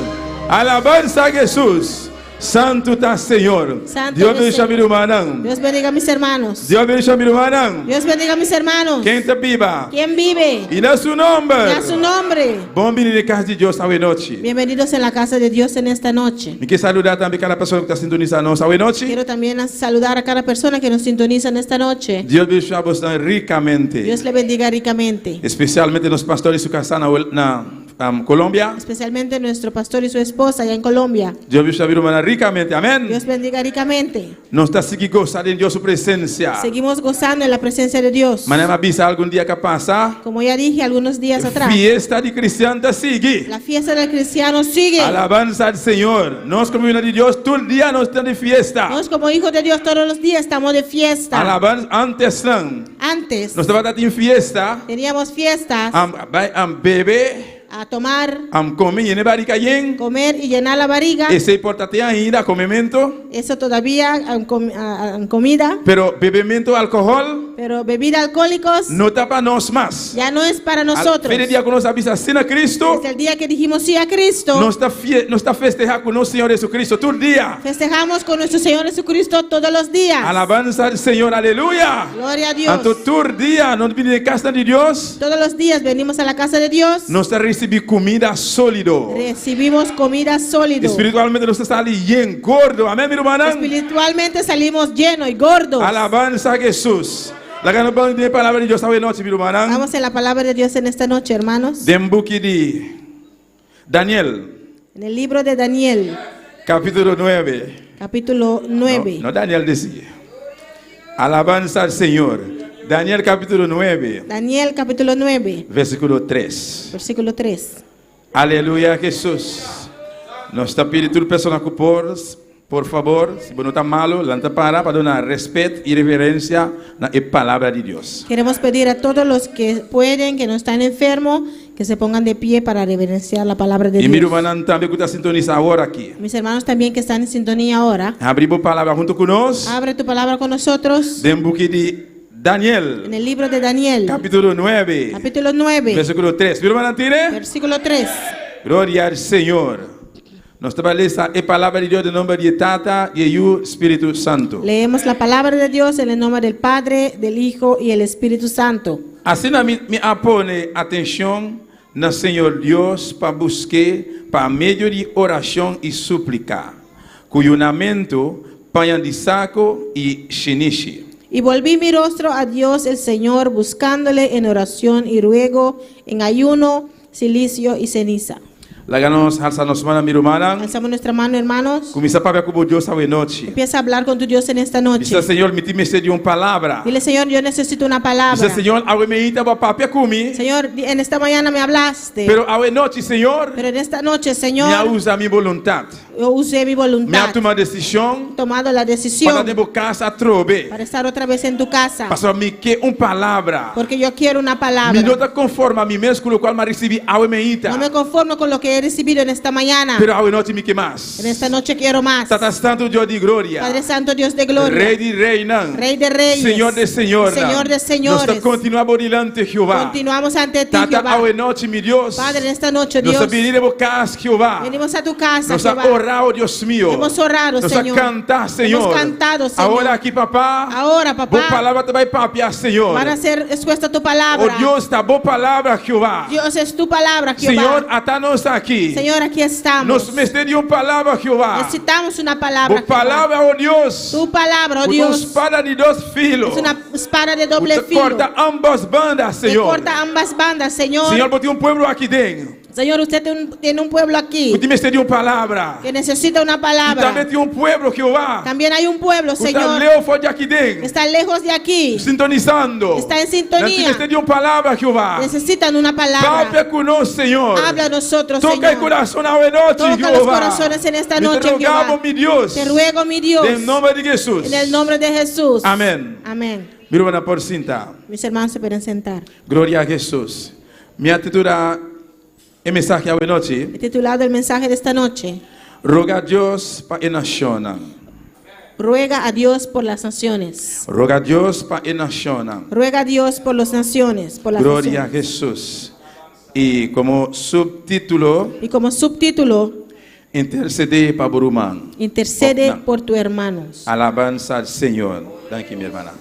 Alabanza a Jesús. Santo está Señor. Santo Dios es bendiga a mi Señor. hermano. Dios bendiga a mis hermanos. Dios bendiga a mi hermano. Dios bendiga a mis hermanos. Quem está viva. ¿Quién vive? Y da su nombre. Da su nombre. Bom venir de casa de Dios hoy noche. Bienvenidos en la casa de Dios en esta noche. Me quiero saludar también a cada persona que está sintonizando hoy noche. Quiero también saludar a cada persona que nos sintoniza en esta noche. Dios bendiga a você ricamente. Dios le bendiga ricamente. Especialmente los pastores que están en Colombia. Especialmente nuestro pastor y su esposa allá en Colombia. Dios bendiga a mi hermana ricamente. Amén. Dios bendiga ricamente. Nos está seguindo gozando en Dios su presencia. Seguimos gozando en la presencia de Dios. Mañana avisa algún día que pasa. Como ya dije algunos días atrás, Fiesta de cristiana sigue. la fiesta del cristiano sigue. Alabanza al Señor. Nos como hijos de Dios todo el día nos estamos de fiesta. Nosotros como hijos de Dios todos los días estamos de fiesta. Alabanza antes Antes nos estaba en fiesta. teníamos fiestas Bebé. a tomar, Comer y barriga yen. comer y llenar la barriga. Ese importante ainda comimiento. Eso todavía en comida. Pero bebimiento alcohol Pero bebida alcohólicos no está para nos más. ya no es para nosotros. El día que nos avisa sin a Cristo. Desde el día que dijimos sí a Cristo, No está festejando con nuestro Señor Jesucristo todo el día. festejamos con nuestro Señor Jesucristo todos los días. Alabanza al Señor, aleluya. Gloria a Dios. Tanto todo el día nos viene de casa de Dios. Todos los días venimos a la casa de Dios. Nos está recibiendo comida sólido. Recibimos comida sólida. Espiritualmente nos está saliendo gordo. Amén, mi hermana. Espiritualmente salimos llenos y gordos. Alabanza a Jesús. La gran palabra de Dios hoy noche, mi hermana. Vamos a la palabra de Dios en esta noche, hermanos. Del book de Daniel, En el libro de Daniel, capítulo 9. capítulo 9. No Daniel decía. Alabanza al Señor. Daniel capítulo 9, Daniel capítulo 9, versículo 3. versículo 3. Aleluya, Jesús. Nos está pidiendo persona que por favor, si no está malo, levanta para dar respeto y reverencia a la palabra de Dios. Queremos pedir a todos los que pueden, que no están enfermos, que se pongan de pie para reverenciar la palabra de Y mi Dios. hermana también que está sintonizada ahora aquí. Mis hermanos también que están en sintonía ahora, Abrimos palabra junto con nosotros. abre tu palabra con nosotros Del book de en Daniel, el libro de Daniel, capítulo 9, capítulo 9, versículo 3. Mi hermana tiene. versículo 3. Gloria al Señor. Nos establece la palabra de Dios en nombre de Tata y el Espíritu Santo. Leemos la palabra de Dios en el nombre del Padre, del Hijo y el Espíritu Santo. Assim me apone atenção no Senhor Deus para buscar por meio de oração e súplica, cuyo lamento panha de saco e xeniche. Y volví mi rostro a Dios el Señor, buscándole en oración y ruego, en ayuno, silicio y ceniza. Lá nos alçamos mano mi hermana, Alzamos nuestra mano, hermanos. começa para com Deus essa noite. Empieza a hablar con tu Dios en esta noche. Diz Senhor, me te de uma palavra. Dile, Señor, yo necesito una palabra. Diz Senhor, ao me ita para papia comi, Señor, en esta mañana me hablaste. pero ao noite Senhor, Pero en esta noche, me Señor, usa minha vontade. yo usé mi Me voluntad. toma decisão He tomado la para decisión de casa a trobe. para estar otra vez en tu casa. Pastor, me que uma palavra. Porque yo quiero una Me palabra. não está conforme a mim mesmo com o qual me recebi ao me ita. No me conformo con lo que he recibido en esta mañana. Pero ao noite me que mais. En esta noche quiero más. Tata Santo Deus de glória. Padre Santo, Dios de gloria, Rei de reina. Rey de reyes, Senhor de senhora. Señor de señores. Nós continuamos diante Jeová. continuamos ante ti, Tata Jehová. ao noite, meu Deus. Padre, en esta noche, Nós Dios, veniremos casa, Jeová. venimos a tu casa, Nós Jehová. orar, oh Deus meu. Hemos orado, Nós Señor. cantar, Senhor. Hemos cantado, Señor. Agora aqui, papá. Ahora, papá, Boa palavra também, papá, Senhor. van a ser expuesta tu Oh palabra. Deus, tá boa palavra, Jeová. Dios es tu palabra, Jehová. Senhor, até nós aqui. aqui. Señor, aquí Nós estamos. precisamos de uma palavra, Jeová. Necesitamos una palabra. Uma palavra, oh Deus. Tu palabra, oh Uma Dios, espada de dois filos. es una espada de doble Você filo. corta ambas bandas, Que Senhor. corta ambas bandas, Señor. Senhor, botei um povo aqui dentro. Señor, usted tiene un pueblo aquí Você precisa de uma palavra. que necesita una E também palabra. tem um povo, Jeová. También hay un pueblo, Você Señor, leu fora de aqui dentro. está lejos de aquí. Sintonizando. Está en Nós sintonía. precisamos de uma palavra, Jeová. Necesitan una Fala palabra. conosco, Senhor. Habla a nosotros, Toca o Señor. coração na noite, Toca los Jeová. corazones en esta Te noche, rogamos, Jehová. mi Deus. Te ruego, mi Dios, Em nome de Jesus. en el nombre de Jesús. Amém. Amén. Mira, van por sentar. Mis hermanos se pueden sentar. Glória a Jesus. Minha titular é mensagem à noite. He titulado el mensaje de esta noche: Roga a Deus para a nação. Ruega a Dios por las naciones. Roga a Deus para a nação. Ruega a Dios por las naciones. Por las Glória a naciones. Jesus. E como subtítulo, Y como subtítulo, interceder para Burumán. intercede Opna. por tus hermanos. Alabanza al Señor. Danke, mi hermana.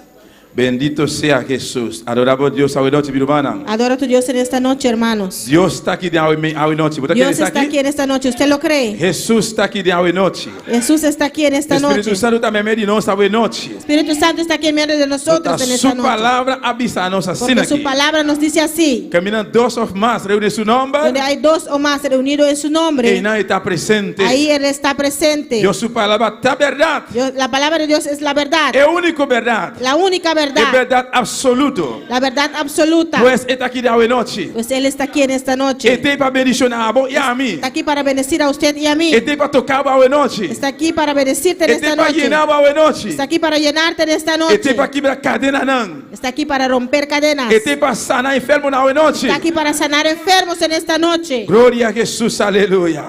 Bendito sea Jesús. Adoramos a Dios a noite, mi hermana. Adora a tu Dios en esta noche, hermanos. Dios está aquí de hoy noche. ¿Usted Dios está está aquí en esta noche. ¿Usted lo cree? Jesús está aquí de hoy noche. Jesús está aquí en esta Espíritu noche. Santo también me dio hoy noche. Espíritu Santo está aquí en medio de nosotros en esta Su noche. palabra avisa-nos assim Porque su aqui. palabra nos dice así: Caminando dos ou mais, reúne su nombre. donde hay dos o más reunidos en su E nombre, não está presente. ahí Él está presente. Dios su palabra está verdade. La palabra de Dios es la verdad, É único verdade. la única É verdad, verdade absoluto. la verdad absoluta. Pues está aqui de hoy noche. Pues Él está aquí en esta noche. E tem para bendicionar a vos e a mim. Está aquí para bendecir a usted y a mí. E tem para tocar a hoy noche. Está aquí para bendecirte en E esta tem para noche. llenar a hoy noche. Está aquí para llenarte en esta E noche. tem para quebrar cadena não. Está aquí para romper cadenas. E tem para sanar enfermo na hoy noche. Está aquí para sanar enfermos en esta noche. Glória a Jesus, aleluia.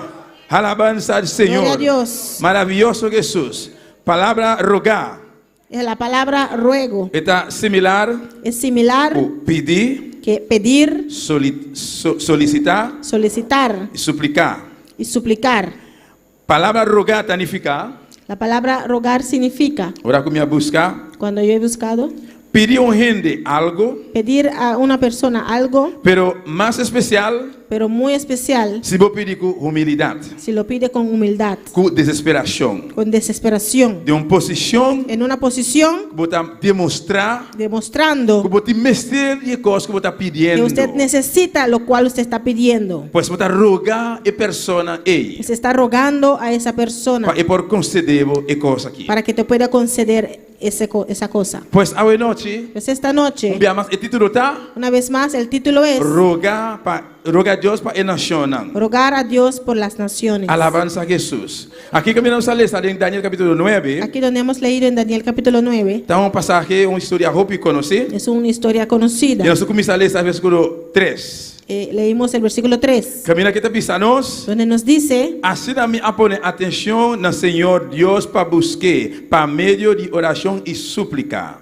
Alabanza al Señor. Gloria a Dios. Maravilloso Jesús. Palabra rogar. La palabra ruego Está similar es similar o pedir, que pedir, solicitar solicitar e suplicar. y suplicar. Palavra rogar significa, La palabra rogar significa, ora comigo buscar, cuando yo he buscado, pedir a gente algo, pedir a una persona algo, pero más especial pero muy especial se vou pedir com humildade, si lo pide con humildad, com desesperação, con desesperación, de uma posição en una posición que vou demonstrar, demostrando que vou te mostrar e coisas que vou estar que pedindo. usted necesita lo cual usted está pidiendo. Pois vou estar rogar a persona ei, Se está rogando a esa persona e por conceder e coisa aqui. para que te pueda conceder esa cosa. Pois a noite, Pues esta noche, mais o título tá una vez más, el título es rogar a Deus para a nação. Rogar a Dios por las naciones. Alabanza a Jesús. Aquí caminamos a ler en Daniel capítulo 9. Aquí donde hemos leído en Daniel capítulo 9, Está un pasaje, una historia rápida conocida. es una historia conocida. Y nosotros comenzamos a leer el versículo 3. Leímos el versículo 3, Camina que está pisando-nos. donde nos dice: Assim a mim a poner atenção no Senhor Deus para buscar, para meio de oração e súplica.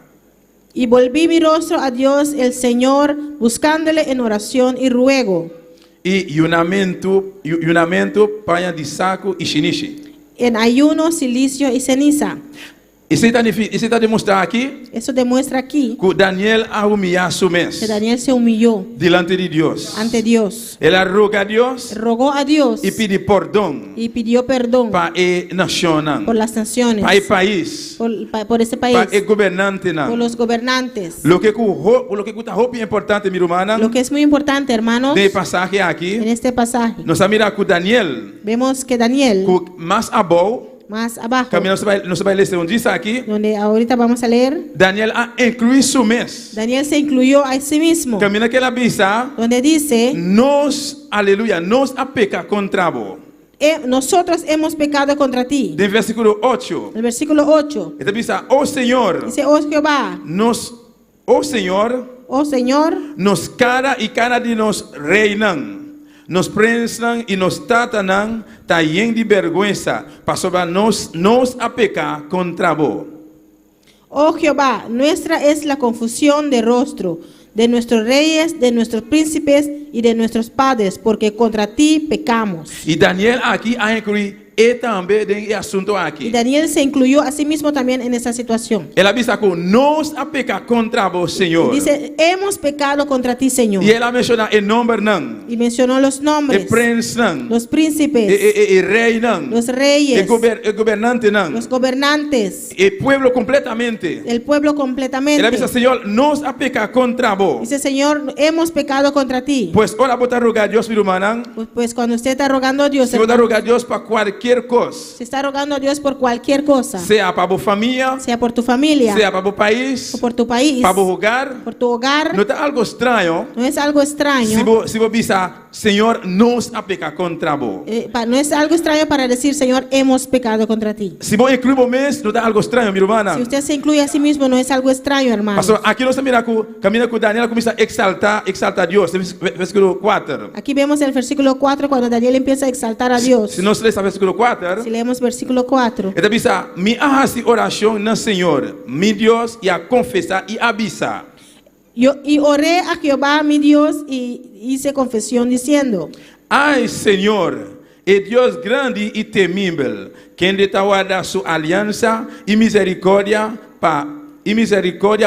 y volví mi rostro a Dios el Señor, buscándole en oración y ruego, E juramento panha de saco e xiniche. en ayuno, silicio y ceniza. Isso está demonstrando aqui Eso demuestra aquí que Daniel a humilhar su mes que Daniel se humilló diante de Deus. ante Dios, Ele roga a Deus rogó a Dios e pede perdão y pidió perdón para a nação, por las naciones, para o país, por ese país, para o governante. por los gobernantes. Lo que está roupa importante, minha irmã, Lo que es muy importante, hermanos, de passagem aqui, en este pasaje, nós miramos que Daniel, vemos que Daniel, que mais abaixo, más abajo, caminhamos vai ler onde diz aqui, donde ahorita vamos a leer, Daniel a incluir su mês. Daniel se incluyó a sí mismo, Camina que ela avisa, donde dice: nós, aleluia, nós a pecar contra vos. nosotros hemos pecado contra ti. De versículo 8, El versículo 8 ele avisa, oh Senhor, dice: oh Jehová, oh Senhor, nos cara e cara de nos reinam, nos prensam e nos tatanam, tá de vergüenza, para sobre nós a pecar contra vos. oh Jehová, nuestra es la confusión de rostro de nuestros reyes, de nuestros príncipes y de nuestros padres, porque contra ti pecamos. E Daniel aqui a incluir e também tem assunto Y aqui. Daniel se incluyó a sí mismo también en esa situación. Ela diz que nós a pecar contra o Senhor. Dice, hemos pecado contra ti, Señor. E ela menciona o nome não, Y mencionó los o nombres, príncipe não, los príncipes, o rei não, los o reyes, governante não, los gobernantes, o povo completamente. el pueblo Ela completamente. diz, Senhor, nós a pecar contra vos. Dice, Señor, hemos pecado contra ti. Pois ora botar rogar a Deus, meu irmão, Pues cuando usted está rogando a Dios, se botar rogar a Deus para qualquer coisa, se está rogando a Dios por cualquier cosa, seja para a família, sea por tu familia, seja para o país, o por tu país, para o lugar, por tu hogar, não está algo estranho. no es algo extraño. Se você pensar, Senhor, nós a pecar contra vos. No es algo extraño para decir, Señor, hemos pecado contra ti. Se você inclui o mês, não está algo estranho, minha irmã. Si usted se incluye a sí mismo, no es algo extraño, hermano. Pastor, aqui nós caminhando com Daniel, começa a exaltar Deus. Versículo 4. Aquí vemos el versículo 4 cuando Daniel empieza a exaltar a Dios. Se nós lemos o versículo 4, Si leemos versículo 4, ele diz: me arrase oração no Senhor, meu Deus, e a confessar e avisar. y oré a Jehová mi Dios y hice confesión diciendo, Ai, Senhor, é Deus grande e temível, quem de guarda sua aliança e misericórdia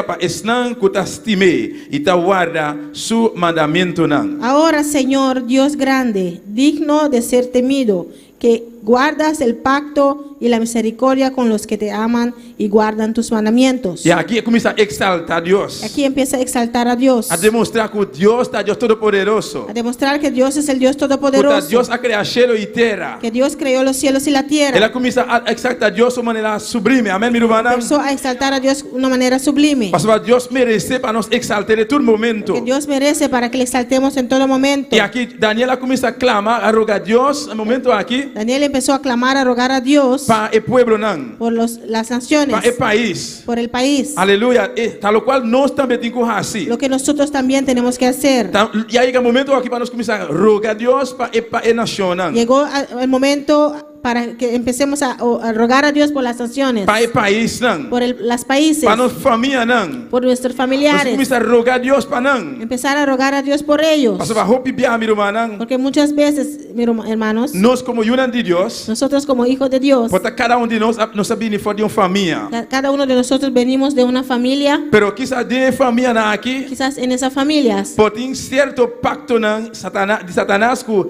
para esnan que te estime e te guarda su mandamento não. ahora Señor Dios grande, digno de ser temido, que guardas el pacto y la misericordia con los que te aman y guardan tus mandamientos. E aqui começa a exaltar Deus, Aquí empieza a exaltar a Dios, a demonstrar que Deus está Deus todo-poderoso, a demostrar que Dios es el Dios que todopoderoso, Deus a criar céu e terra. que Dios creó los cielos y la tierra. Ela começa a exaltar Deus de maneira sublime. Amém, meu irmão? Empezó a exaltar a Dios de una manera sublime, Pastor, Deus merece para nos exaltar em todo momento. que Dios merece para que le exaltemos en todo momento. E aqui Daniela começa a clamar, a rogar a Deus, no momento aqui, Daniel empezó a clamar, a rogar a Dios para o povo não, por las naciones, para o país. por el país, Aleluia. E tal qual nós também temos que fazer. lo que nosotros también tenemos que hacer. E aí é o momento aqui para nós começar a rogar a Deus para a nação, Llegó el momento para que empecemos a rogar a Dios por las naciones, para o país, por los países, para nossa família, não. por nuestros Nós familiares. começar a rogar a Deus para não. Empezar a rogar a Dios por ellos, Pastor, para roupa bem, meu irmão, não. porque muchas veces, hermanos, Nós como unidade de Deus, nosotros como hijos de Dios, porque cada de nós sabemos de uma família. cada uno de nosotros venimos de una familia, Pero quizás de família não aqui, quizás en esas familias pode ter certo pacto não de Satanás com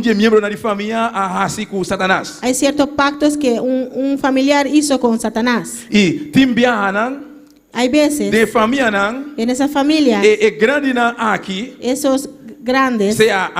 de miembro da família a assim com Satanás. hay ciertos pactos que un familiar hizo con Satanás. E timbiá não, Hay veces de família não, en esas familias, grande não aqui, esos grandes, seja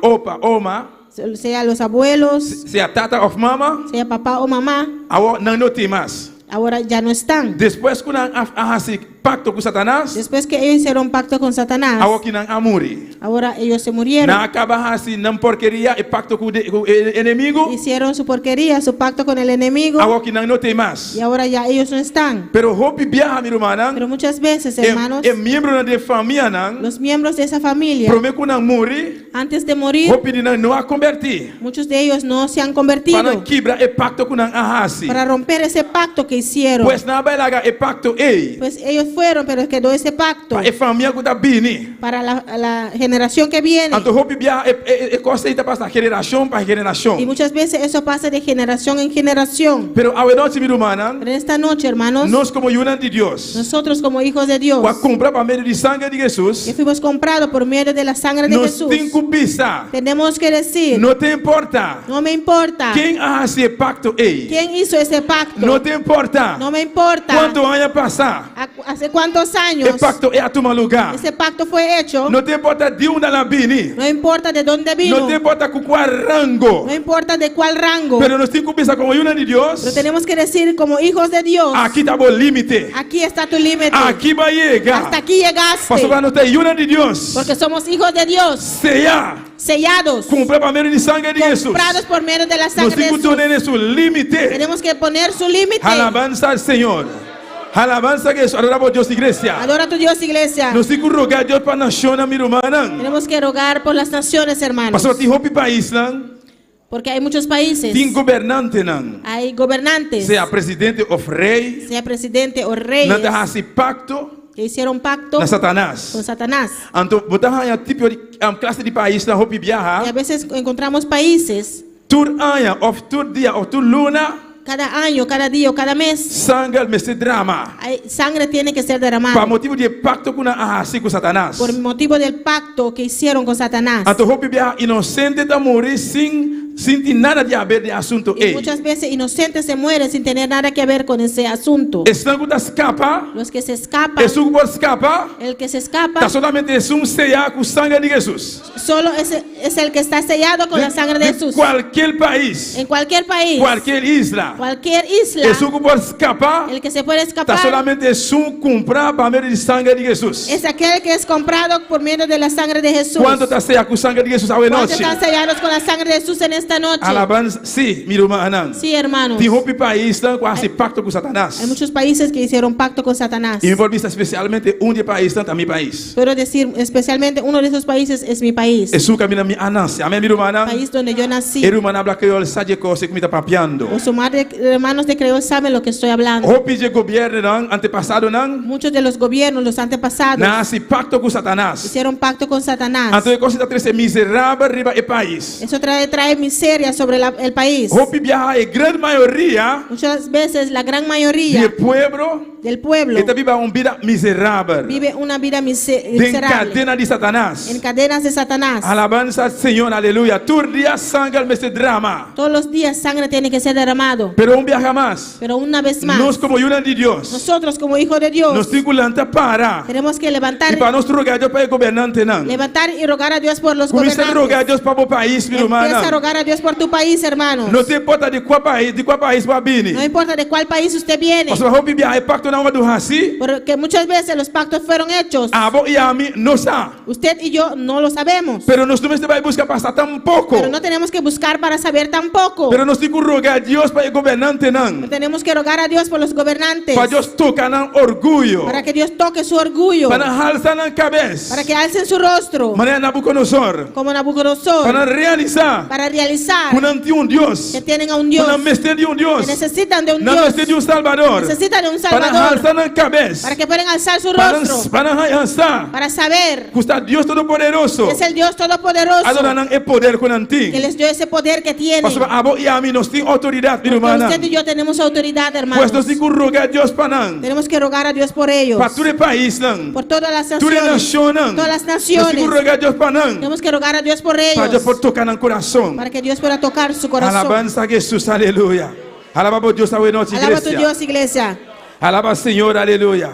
opa, oma, sea los abuelos, seja tata of mama, sea papá o mamá, awo não tem mais. ahora ya no están. Depois que não assim pacto com Satanás, Después que ellos hicieron pacto con Satanás, awo que não amuri. ahora ellos se murieron. Não acaba assim não porqueria e pacto com o inimigo, Hicieron su porquería, su pacto con el enemigo, awo que não tem mais. y ahora ya ellos no están. Pero hope viaja, mi hermana, Pero muchas veces, hermanos, miembro de família não, los miembros de esa familia, promete que não morrer, antes de morir, hope de não a convertir, muchos de ellos no se han convertido para quebrar o pacto com não ahasi. para romper ese pacto que hicieron. Pues na bailaga o pacto Pues ellos fueron, pero quedó ese pacto para a família que tá bini. para la generación que viene. Anto hope viaja conceita para geração para Y geração. muchas veces eso pasa de generación en generación. Pero a noite, mi hermana, Pero en esta noche, hermanos, nós como unidade de Deus, nosotros como hijos de Dios, para comprar para meio de sangue de Jesus, que fuimos comprados por medio de la sangre de nós Jesús, tem que pensar, tenemos que decir, não te importa no me importa quem ahasi o pacto quién hizo ese pacto, não te importa no me importa quanto vai passar. hace cuántos años O pacto é a tomar lugar. ese pacto fue hecho, Não te importa de onde ela vini. no importa de dónde vino, Não te importa com qual rango. no importa de cuál rango, Pero nós temos que pensar como unidade de Deus. pero tenemos que decir como hijos de Dios, Aqui está o limite. aquí está tu límite, Aqui vai chegar. hasta aquí llegaste, Pastor, nós temos unidade de Deus. porque somos hijos de Dios, Seja sellados, comprar para meio de sangue de Jesus. comprados por medio de la Nós sangre de temos que Jesús. tornar isso limite. Tenemos que poner su límite. Alabanza al Senhor. Alabanza que adoramos a Deus, igreja. Adora a tu Dios, iglesia. Nós temos que rogar a Deus para a nação, minha irmã. Tenemos que rogar por las naciones, hermanos, Pastor, tem roupa país, não? porque hay muchos países, Tem governante, não? hay gobernantes, Seja presidente ou rei. sea presidente o reyes, Não tem esse pacto que hicieron pacto na Satanás. con Satanás. Então, botar a tipo de classe de país na roupa Y viaja. a veces encontramos países Tout an, of tout dia, of tout luna, cada año, cada día o cada mes, sangue mese drama. sangre tiene que ser Para derramada motivo de pacto com Satanás. por motivo del pacto que hicieron con Satanás. Então, hope bia inocente tá morrer sin nada de haver de assunto. Y muchas veces inocentes se mueren sin tener nada que ver con ese asunto. O sangue da escapa, Los que se escapan, o sangue pode escapar, el que se escapa, tá solamente sellar com o sangue de Jesus. solo es el que está sellado con la sangre de Jesús. Qualquer país, En cualquier país, qualquer isla, cualquier isla, o sangue pode escapar, el que se puede tá escapar solamente comprar para meio de sangue de Jesus. es aquel que es comprado por medio de la sangre de Jesús. Quando tá sellado com o sangue de Jesus, a ¿Cuántos noite. están sellados con la sangre de Jesús en esta noche? Alabanza, sim, meu irmão Anan. Sí, hermanos. Tem país que faz pacto com Satanás. Hay muchos países que hicieron pacto con Satanás. E me pode vista especialmente de país, tanto a meu país. Puedo decir, especialmente uno de esos países es mi país. E su caminho minha Anância. Amém, meu irmão Anan. País donde yo nací. E irmão habla creole, sabe coisa que me está papiando. Los hermanos de Creol saben lo que estoy hablando. Hopi de governo não, antepassado não, Muchos de los gobiernos, los antepasados, nasce pacto com Satanás. hicieron pacto con Satanás. Então é coisa de ser miserável riba e país. Eso trae miseria sobre el país. Hopi viaja a grande maioria Muchas veces la gran do mayoría povo del pueblo está viva uma vida miserável. vive una vida De miserable cadena de Satanás. en cadenas de Satanás. Alabanza al Señor, aleluya. Todo día sangre me drama. Todos los días sangre tiene que ser derramado. Pero un viaje más. Pero una vez más, Nós como hijos de Dios. nosotros como hijos de Dios Nos temos para. tenemos que E para nós rogar a Deus para o governante não. levantar y rogar a Dios por los Começa a rogar a gobernantes. Deus para o país, meu irmão. Empieza a rogar a Dios por tu país, hermanos. Não te importa de qual país vai vir. No importa de cuál país usted viene, Você vai viajar pacto na hora do raci. porque muchas veces los pactos fueron hechos. Abo e a mim não sabe. Usted y yo no lo sabemos, Pero nós temos que buscar passar tampoco. pero no tenemos que buscar para saber tampoco. Pero nós temos que rogar a Deus para o governante não. Tenemos que rogar a Dios por los gobernantes, Para Deus tocar no orgulho. para que Dios toque su orgullo, Para alçar na cabeça. para que alcen su rostro Maria Nabucodonosor. como Nabucodonosor, Para realizar. para realizar Ante um Deus. que tienen a un Dios, Una mestre de um Deus. que necesitan de un Na Dios, mestre de um Salvador. necesitan de un Para Salvador, alçar na cabeça. para que puedan alzar su rostro, Para alçar. para saber Que está Deus Todo-Poderoso. que es el Dios Todopoderoso Agora não é poder com que antigo. les dio ese poder que tienen. Pastor, abo e a mim nós temos autoridade, minha Porque irmã. usted y yo tenemos autoridad, Pois hermanos. nós temos que rogar a Deus para não. Tenemos que rogar a Dios por ellos, Para todo o país não. por todas las Toda a naciones, nação não. todas las Nós temos que naciones. rogar a Deus para não. Tenemos que rogar a Dios por Para Deus ellos, poder tocar no coração. para que Dios pueda tocar su corazón. Alabanza a Jesus, aleluia. Alaba a Deus, a noite, Alaba a tu igreja. Dios, iglesia. Alaba al Señor, aleluya.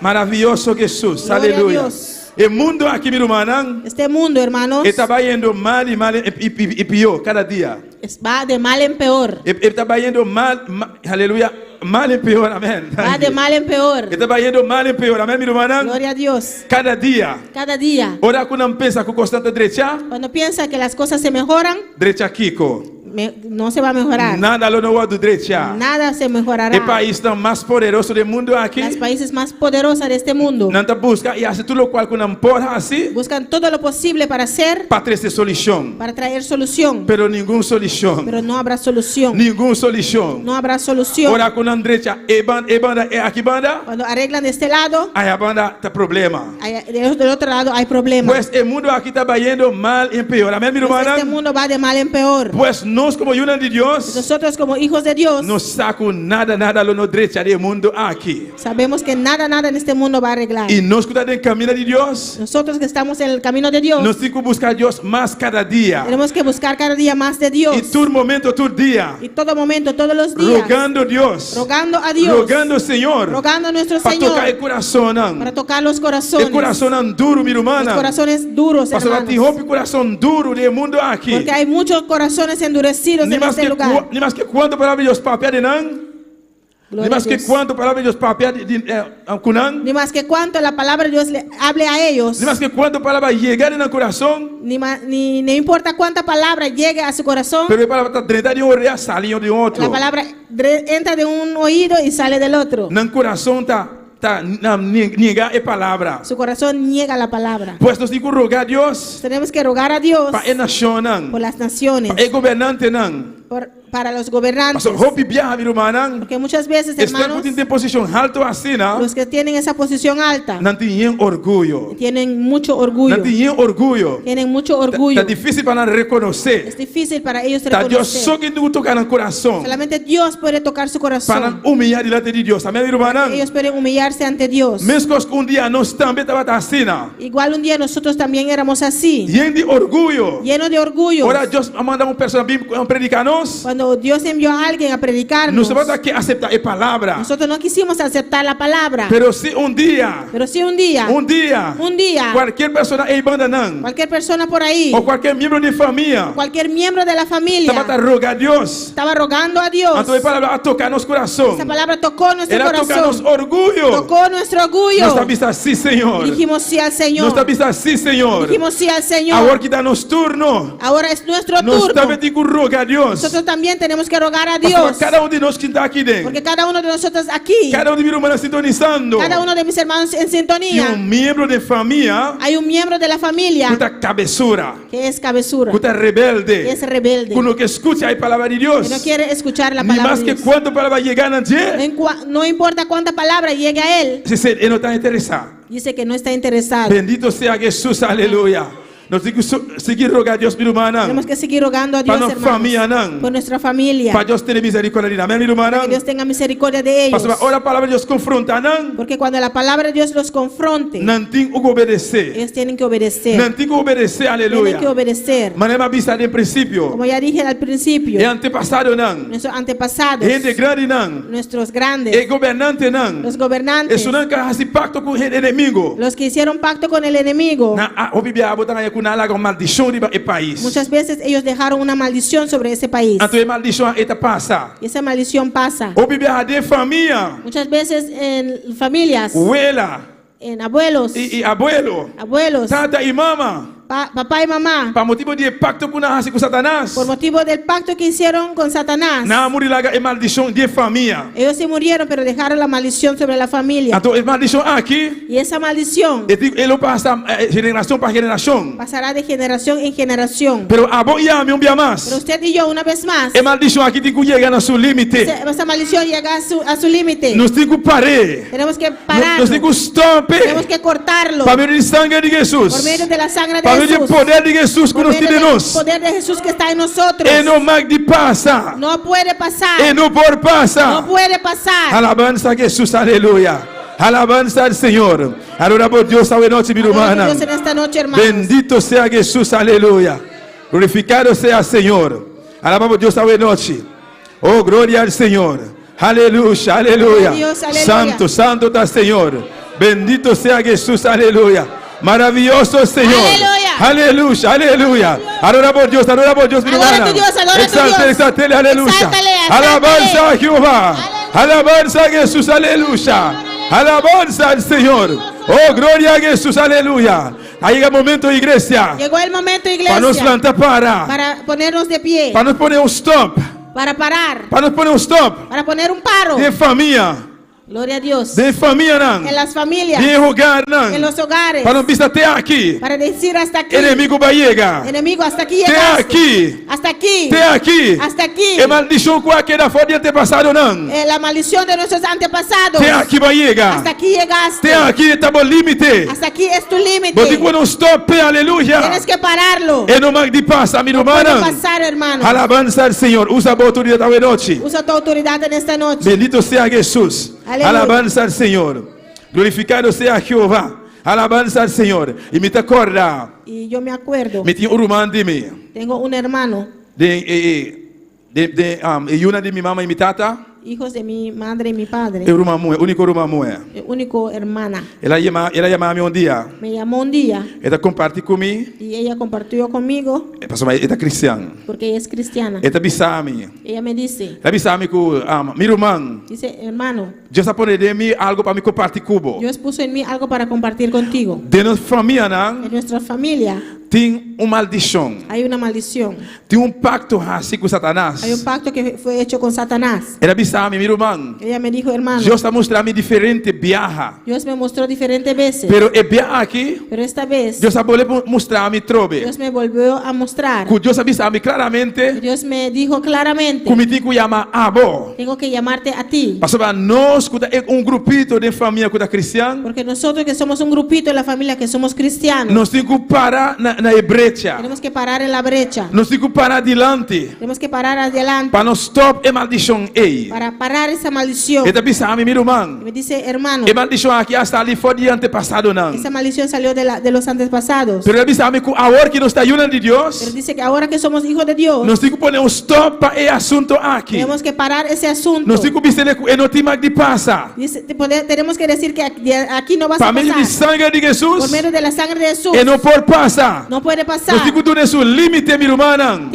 Maravilloso Jesús, Gloria a aleluya. Dios. El mundo aquí, mi hermano, Este mundo, hermanos, está yendo mal y mal y peor cada día. va de mal en peor. Está yendo mal, aleluya, mal y peor, amén. Va de mal en peor. Está yendo mal y peor, amén, mi hermano. Gloria a Dios. Cada día. Cada día, Ora quando pensa com constante derecha, cuando piensa que las cosas se mejoran, derecha Kiko. no se va a mejorar. Nada lo no do derecha. Nada se mejorará. El país más poderoso del mundo aquí. Los países más poderosos de este mundo Não busca e hace tudo o qual quando porra assim, buscan todo lo posible para hacer, para trazer solução. para traer solución, Pero nenhuma solução. pero no habrá solución. Nenhuma solução. No habrá solución. Ora quando derecha e banda aqui banda, Cuando arreglan de este lado, aí a banda tá problema. del otro lado hay problemas. Pues o mundo aqui está indo mal e pior. Amém, meu Pues este irmão? mundo va de mal en peor. Pues nós como hijos de Deus, Nosotros como hijos de Dios não saco nada lo no derecha do mundo aqui. sabemos que nada en este mundo va a arreglar. E nós que estamos no caminho de Deus, Nosotros que estamos en el camino de Dios nós temos que buscar Deus mais cada dia. tenemos que buscar cada día más de Dios. E todo momento, todo dia, Y todo momento, todos los días, rogando Deus, rogando a Dios, rogando o Senhor, rogando a nuestro para tocar o Señor coração, para tocar los corazones, o coração duro, minha irmã. los corazones duros, Pastor, te hermanos, rompe o coração duro do mundo aqui. porque hay muchos corazones endurecidos Nem en mais este lugar. nem mais que quando a palavra de Deus papel de não, nem Gloria a mais que Dios. quando a palavra de Deus papel de não, Ni más que cuanto la palabra de Dios le hable a ellos, nem mais que quando a palavra chegar no coração, ni importa cuánta palabra llegue a su corazón, pero a palavra está dentro de orelha, salindo de outro. la palabra entra de un oído y sale del otro. No coração tá negar a palavra. Su corazón niega la palabra. Pues nós temos que rogar a Deus Tenemos que rogar a Dios para a nação não, por las naciones, para o governante não. para los gobernantes. Pastor, hopi biya mi irmã, Porque muchas veces, estão hermanos, em posição alta assim, los que tienen esa posición alta não tem orgulho. tienen mucho orgullo. Não tem orgulho. Tienen mucho orgullo. Tá difícil para reconhecer. Es difícil para ellos Tá Deus reconocer. só que tu tocar no coração. Solamente Dios puede tocar su Para corazón. humilhar diante de Deus. Amém, irmã? Ellos pueden humillarse ante Dios. Mesmo que dia nós também estava assim, Igual un día nosotros también éramos así, e de orgulho. llenos de orgullo. Ora Deus manda uma pessoa bíblica predicar nós. Cuando Dios envió a alguien a predicarnos, Não se vai aqui aceitar a palavra. nosotros no quisimos aceptar la palabra. Pero se dia, Pero sí un día, qualquer pessoa em banda não, cualquier persona por ahí, ou qualquer membro de família, cualquier miembro de la familia, estava a rogar a Deus. estaba rogando a Dios. Então a palavra a tocar nosso coração. Esa palabra tocó nuestro Ela tocar nosso corazón, orgulho. tocó nuestro orgullo. Nós estamos assim, Senhor. Dijimos sí al Nós Señor. estamos assim, Senhor. Dijimos sí al Agora Señor. que dá nos turno, Ahora es nuestro nós turno. também temos que rogar a Deus. Nosotros también tenemos que rogar a Pastor, Dios. cada de nós que está aqui dentro, Porque cada uno de nosotros aquí, cada de meus irmãos sintonizando, cada uno de mis hermanos en e sintonía, membro de família hay un miembro de la familia que está cabeçura, que es cabezura, que está que rebelde, es rebelde, que não quer escutar a palavra de Deus. que no quiere escuchar la Nem palabra mais de que Dios. quando a palavra chegar na gente, No importa cuánta palabra llegue a él, se ele não está interessado. dice que no está interesado. Bendito sea Jesús, aleluya. Nós temos que seguir rogar a Deus, meu irmão. Tenemos que seguir rogando a Dios, Para nuestra familia, hermanos, ¿no? por nuestra familia, Para Deus ter misericórdia de amém, meu irmão. que Dios tenga misericordia de ellos. Pastor, ora a palavra de Deus confronta, não? Porque cuando la palabra de Dios los confronte, Não tem o que obedecer. ellos tienen que obedecer. Não tem que obedecer, aleluya. Tienen que obedecer. Mas não é avisado em princípio. Como ya dije al principio, É antepassado, não. nuestros antepasados, Gente grande, não. nuestros É grandes, governante, não. los gobernantes, Isso não faz pacto com o inimigo. los que hicieron pacto con el enemigo, O Bíblia botar aí com uma maldição de país. muchas veces ellos dejaron una maldición sobre ese país. Então a maldição esta passa. Y esa maldición pasa. O Bíblia de família. Muchas veces en familias, Abuela en abuelos, e abuelo. abuelos, Tata e mama. papá y mamá, Para motivo de pacto com Satanás. por motivo del pacto que hicieron con Satanás, Na murilaga é maldição de família. ellos se murieron, pero dejaron la maldición sobre la familia. Então é maldição aqui. Y esa maldición Ele passa geração para geração. pasará de generación en generación. Pero abo ia me Pero mais. usted y yo, una vez más, É maldição aqui tem que chegar no seu limite. esa maldición llega a su límite. Nós temos que parar. Tenemos que Nós pararlo. temos que stop. Tenemos que cortarlo. Para ver o sangue de Jesus. Por medio de la sangre de Para ver o Jesús. poder de Jesus que Por nós medio temos em del nós. poder de Jesús que está en nosotros. E não mais de passa. No puede pasar. E não por passa. No puede pasar. Alabanza a Jesus, aleluya. Alabanza al Señor. Adoramos a Dios esta noche, mi Adoramos a hermana. Dios en esta noche, hermanos. Bendito sea Jesús, aleluya. Glorificado sea el Señor. Alabamos a Dios esta noche. Oh, gloria al Señor. Aleluya, aleluya. Dios, aleluya. Santo, santo está el Señor. Bendito sea Jesús, aleluya. Maravilloso Señor. Aleluya. Aleluya, aleluya. Adoramos a Dios, mi Adora hermana. a tu Dios, adora a tu Exalte, Dios. exaltele, aleluya. Exáltale, exáltale. Alabanza a Jehová. Alabanza a Jesús, aleluya. Alabanza al Señor. Oh, gloria a Jesús, aleluya. Ahí llega el momento, iglesia. Llegó el momento, Para nos iglesia, plantar para ponernos de pie, para nos poner un stop. para parar, Para nos poner un stop. para poner un paro. De familia. Gloria a Dios. De familia, não. En las familias, De hogar, não. en los hogares, Para não pisar até aqui. para decir hasta aquí. Inimigo vai chegar. Enemigo, hasta aquí Até llegaste. aqui. Hasta aquí. Até aqui. Hasta aquí. É maldição qualquer da fora de antepassado, não. La maldición de nuestros antepasados. Até aqui vai chegar. Hasta aquí llegaste. Até aqui está o limite. Hasta aquí es tu límite. Vou dizer um stop, aleluia. Tienes que pararlo. E não mais de passa, minha No puede irmã. pasar, hermano. Alabanza al Señor. Usa a autoridade da noite. Usa tu autoridad en esta noche. Bendito sea Jesús. Aleluya. Alabanza al Señor. Glorificado sea Jehová. Alabanza al Señor. Y me te acorda. Y yo me acuerdo, Me tinha irmão de mim. tengo un hermano, E uma de minha mamãe e minha tata. hijos de mi madre y mi padre, Irmã minha, única irmã minha. único hermana. Ela chamava-me um dia. Me llamó un día Ela compartilhou comigo. y ella compartió conmigo Pastor, ela é cristã. porque ella es cristiana. Ela avisava-me. Ella me dice, Ela avisava-me que meu irmão, dice, hermano, Deus está pondo em mim algo para me compartilhar com você. Dios puso en mí algo para compartir contigo. De nossa família, não? En nuestra familia tem uma maldição. hay una maldición. Tem um pacto assim com Satanás. Hay un pacto que fue hecho con Satanás. Era bisami, meu irmão. Ella me dijo, hermano, Deus está mostrando diferente viaja. Dios me mostró diferentes veces, Pero é viaja aqui. pero esta vez Deus está mostrar-me trobe. Dios me volvió a mostrar. Que Deus avisava claramente. Dios me dijo claramente, Como tem que chamar abo. tengo que llamarte a ti. Pastor, nós é grupito de família que é cristã. Porque nosotros que somos un grupito en la familia que somos cristianos, Nós temos que parar na brecha. tenemos que parar en la brecha. Nós temos que parar adiante. Tenemos que parar adelante Para não stop a maldição aí. para parar esa maldición. Ele bisami, meu irmão. Me dice, hermano, A maldição aqui está ali fora de antepassado não. esa maldición salió de los antepasados. Pero ele bisami que agora que nós está ayudando de Pero Deus, dice que ahora que somos hijos de Dios, nós temos que pôr stop para esse assunto aqui. tenemos que parar ese asunto. Nós temos que dizer que não tem mais de passar. Tenemos que decir que aquí no vas a Para meio de pasar. sangue de Por Jesus, medio de la sangre de Jesús, e não pode passar. no puede pasar. Nós temos que ter seu limite, meu irmão.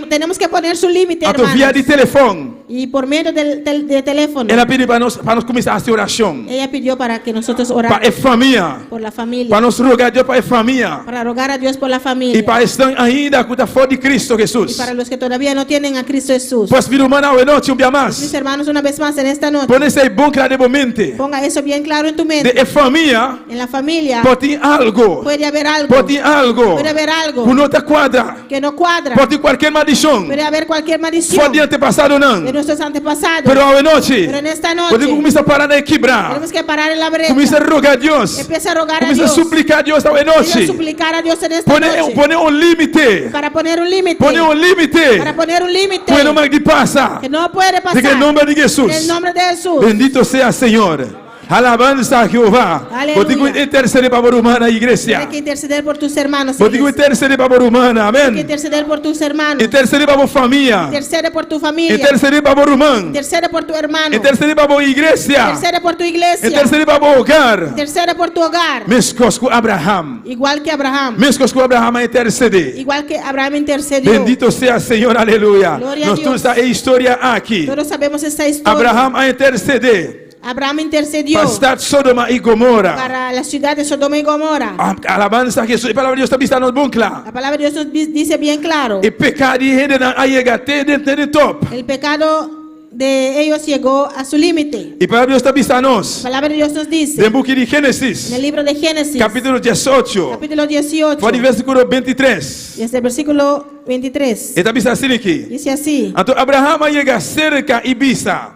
Tenemos que poner su límite, A tua via de hermanos. telefone. Y por medio de teléfono, Ela pediu para nós começar a oração. ella pidió para que nosotros Para oráramos a família. por la familia, Para nós rogar a Deus para a família. para rogar a Dios por la E familia, para estar ainda com a fora de Cristo y Jesus. para los que todavía no tienen a Cristo Jesús. Pois, meu irmão, hoje noite um dia Mis mais. hermanos, una vez más en esta noche, Põe isso aí bom claramente. ponga eso bien claro en tu mente. De família, En la familia pode ter algo. puede haber algo, Pode ter algo. puede haber algo Com outra quadra. que no cuadra, Pode ter qualquer maldição. puede haber cualquier Fora maldición de antepassado de não. nuestros antepasados. Pero hoje noite, Pero en esta noche podemos começar a parar de quebrar. tenemos que parar en la brecha. Começa a rogar a Deus. Empieza a rogar a Começa a Dios. suplicar a Deus hoje Empieza a noite. suplicar a Dios en esta Põe noche um limite. para poner un límite. Põe um limite. Para poner un límite Põe mais que passa. que no puede pasar. De que em nome de En el Jesus. nombre de Jesús. Bendito sea Senhor. Alabanza a Jehová. Aleluya. Vou ter que interceder para a humana igreja. Tienes que interceder por tus hermanos. Vou ter que iglesia. interceder para a humana. Tienes que Amém. interceder por tus hermanos. Interceder para a família. Intercede por tu familia. Interceder para o irmão. Intercede por tu hermano. Interceder para a igreja. Intercede por tu iglesia. Interceder para o hogar. Intercede por tu hogar. Mescos com Abraham. Igual que Abraham. Mescos com Abraham a interceder. Igual que Abraham intercedió. Bendito sea Senhor, aleluia. Glória a Nós Deus. temos a história aqui. Todos sabemos esta historia. Abraham a interceder Abraham intercedió para a cidade de Sodoma e Gomorra. para la ciudad de Sodoma y Gomorra. Alabanza a Jesus. A palavra de Deus está estando bem clara. La palabra de Dios nos dice bien claro. E pecado de rende na até dentro do top. El pecado de ellos llegó a su límite. E a palavra de Deus está estando nós. La palabra de Dios nos dice No book de Gênesis, en el libro de Génesis, capítulo 18, capítulo 18, pode versículo 23. desde el versículo 23. Está estando assim aqui. Dice así: Então Abraham chega cerca e bisa.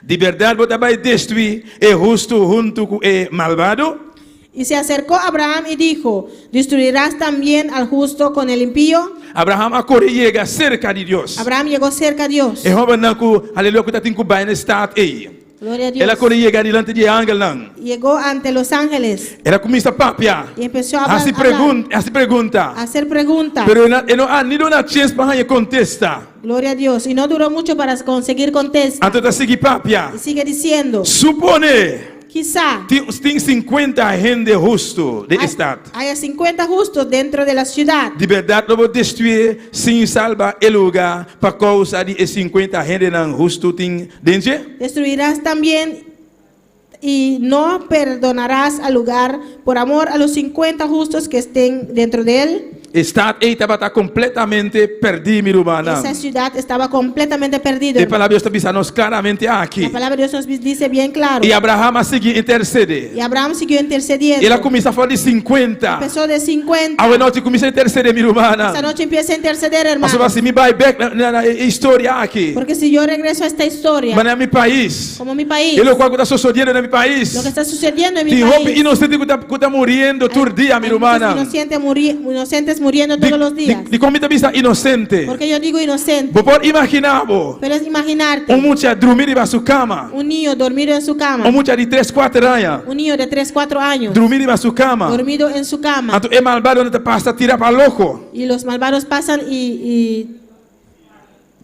De verdade, você vai destruir o justo junto com o malvado? Y se acercó Abraham y dijo: ¿destruirás también al justo con el impío? Abraham agora chega cerca de Deus. Abraham llegó cerca a Dios. E Robert Nanku, aleluia, que está tendo bem no estado aí. Gloria a Dios. Ela agora chega diante de ángel não. Llegó ante los ángeles Ela começa a papiar. y empezó a A se hablar, pergunta. a hacer preguntas. Pero não há nem uma chance para contestar. Gloria a Dios. Y no duró mucho para conseguir contestar. Então está seguindo papiar. Y sigue diciendo: Supone, quizá tem 50 gente justo de estado. haya 50 justos dentro de la ciudad. De verdade, não vou destruir sem salvar o lugar por causa de 50 gente não justo tem dentro. Destruirás también y no perdonarás al lugar por amor a los 50 justos que estén dentro de él. Estado aí estava completamente perdido, meu irmão. Esa ciudad estaba completamente perdida. E a palavra de Deus está dizendo claramente aqui. La palabra de Dios nos dice bien claro. E Abraham a seguir interceder. Y Abraham siguió intercediendo. Ela começa a falar de 50. Empezó de 50. A noite começa a interceder, meu irmão. Esta noche empieza a interceder, Mas hermano. assim, me vai back na história aqui. Porque si yo regreso a esta historia, Mas no meu país. como mi país, E o qual está sucedendo no meu país. lo que está sucediendo en mi Tem roupa país, inocente que está morrendo todo dia, meu irmão. inocentes muriendo todos los días. De como está vista inocente. Porque yo digo inocente, Vou pode imaginar, pero es imaginarte mucha dormir em sua cama. un niño dormido en su cama, Mucha de 3, 4 anos. un niño de 3, 4 años Dormir em sua cama. dormido en su cama, Então é malvado não te passa tirar para louco. y los malvados pasan y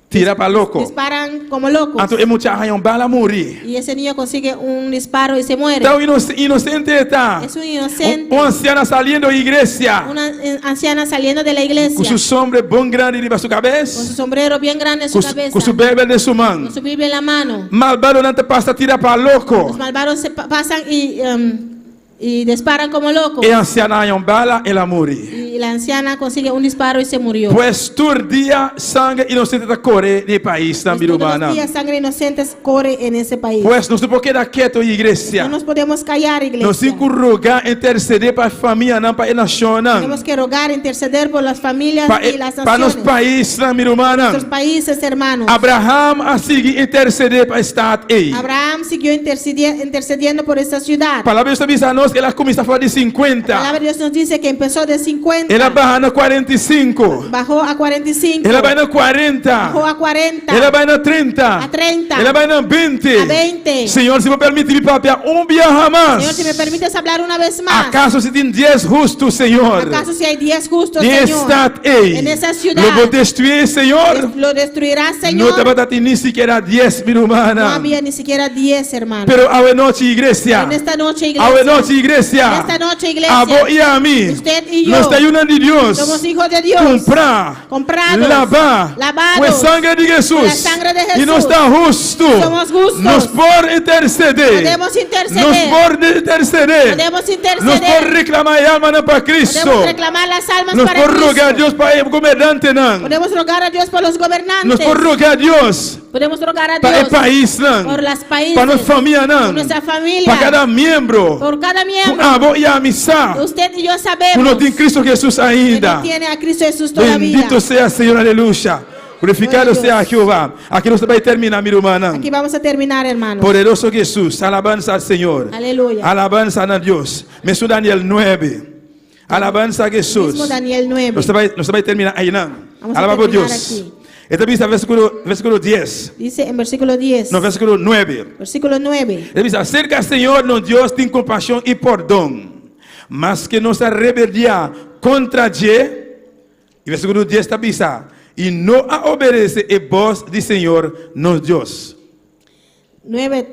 Tira para louco. disparan como locos, Então é mucha arranhão bala morrer. y ese niño consigue un disparo y se muere. Então inocente está. Es un inocente, Anciana saliendo da igreja. una anciana saliendo de la iglesia Com seu sombra bom grande de sua con cabeça. su sombrero bien grande en su cabeza, Com sua Bíblia de sua mão. con su Biblia en la mano. Malvado não te passa tirar para Los louco. malvados pasan y disparan como locos. E a anciana bala, ela morre. Y la anciana consigue un disparo y se murió. Pues todo dia sangue inocente tá corre no país da Pues todos Mirumana. los días sangre inocentes corre en ese país. Pues não se pode quedar quieto, igreja. No nos podemos callar, iglesia. Nós temos que rogar, interceder para a família, não para a nação, não. Tenemos que rogar, interceder por las familias y las Para naciones. nos países da Mirumana. Nuestros países, hermanos. Abraham a seguir interceder para o estado aí. Abraham siguió intercediendo por esta ciudad. A palavra de Deus avisa a nós que ela começa a falar de La 50. palabra de Dios nos dice que empezó de 50. Ela barra na 45. Bajó a 45. Ela vai na 40. Bajó a 40. Ela vai na 30. A 30. Ela vai na 20. A 20. Senhor, se me permite me papiar dia jamás. Señor, si me permites hablar una vez más. ¿Acaso se tem 10 justos, Senhor? ¿Acaso si hay 10 justos, Em Señor? estado aí. En esa ciudad. Lo vou destruir, Senhor. Lo destruirás, Não Señor. te vai ter nem sequer 10 mil No humanas. había ni siquiera 10, hermanos. Pero a noite, igreja. En esta noche, A iglesia. noite, En igreja. esta noche, iglesia. A vos e a mim. Usted y yo. Nós estamos unindo de Deus. Somos hijos de Dios. Comprar. Comprados. Lavar. Lavados. Com a sangue de Jesus. Com a sangue de Jesus. E nós estamos justos. Somos justos. Nós por interceder. Podemos interceder. Nós por interceder. Podemos Nós interceder. por reclamar a alma para Cristo. Podemos reclamar las almas Nós para por Cristo. rogar a Deus para o governante não. Podemos rogar a Dios por los gobernantes. Nós por rogar a Deus Podemos rogar a para Dios o país não. por las países. Para nossa família não. Por nuestra familia. Para cada membro. Por cada Com miembro. amor e amizade. Usted y yo Por sabemos não tem Cristo Jesus que ainda. no tiene a Cristo Jesús todavía. Bendito sea Senhor, aleluia. Glorificado Glória a sea Deus. Jehová. Aqui nós vai terminar, meu irmão. Aquí vamos a terminar, hermanos. Poderoso Jesus, alabanza al Señor. Aleluya. Alabanza a Dios. Mesmo Daniel 9. Alabanza a Jesus. Mismo Daniel 9. Nós vai terminar aí, não. Vamos a Alaba a terminar Deus. aquí. Esta vez versículo 10. Dice en versículo 10. No, versículo 9. Versículo 9. Ele diz: acerca do Senhor, nosso Deus tem compaixão e perdão, mas que nossa rebeldia contra Deus. E versículo 10 está dizendo: e não a obedece a voz do Senhor, nosso Deus. 9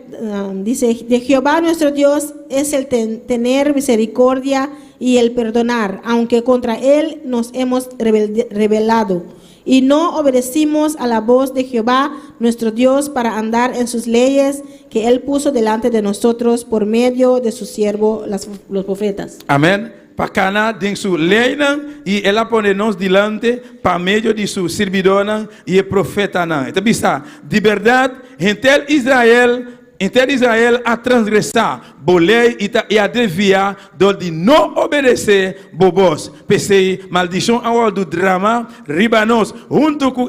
dice, de Jehová nuestro Dios es el tener misericordia y el perdonar, aunque contra él nos hemos rebelado. Y no obedecimos a la voz de Jehová nuestro Dios para andar en sus leyes que él puso delante de nosotros por medio de su siervo los profetas. Amém? Para cada tem sua lei e ela põe nos diante para meio de sua servidora e profeta. Então, de verdade, entre Israel a transgressar a lei e a desviar de não obedecer bobos. Pensei, maldição ao do drama, ribanos, junto com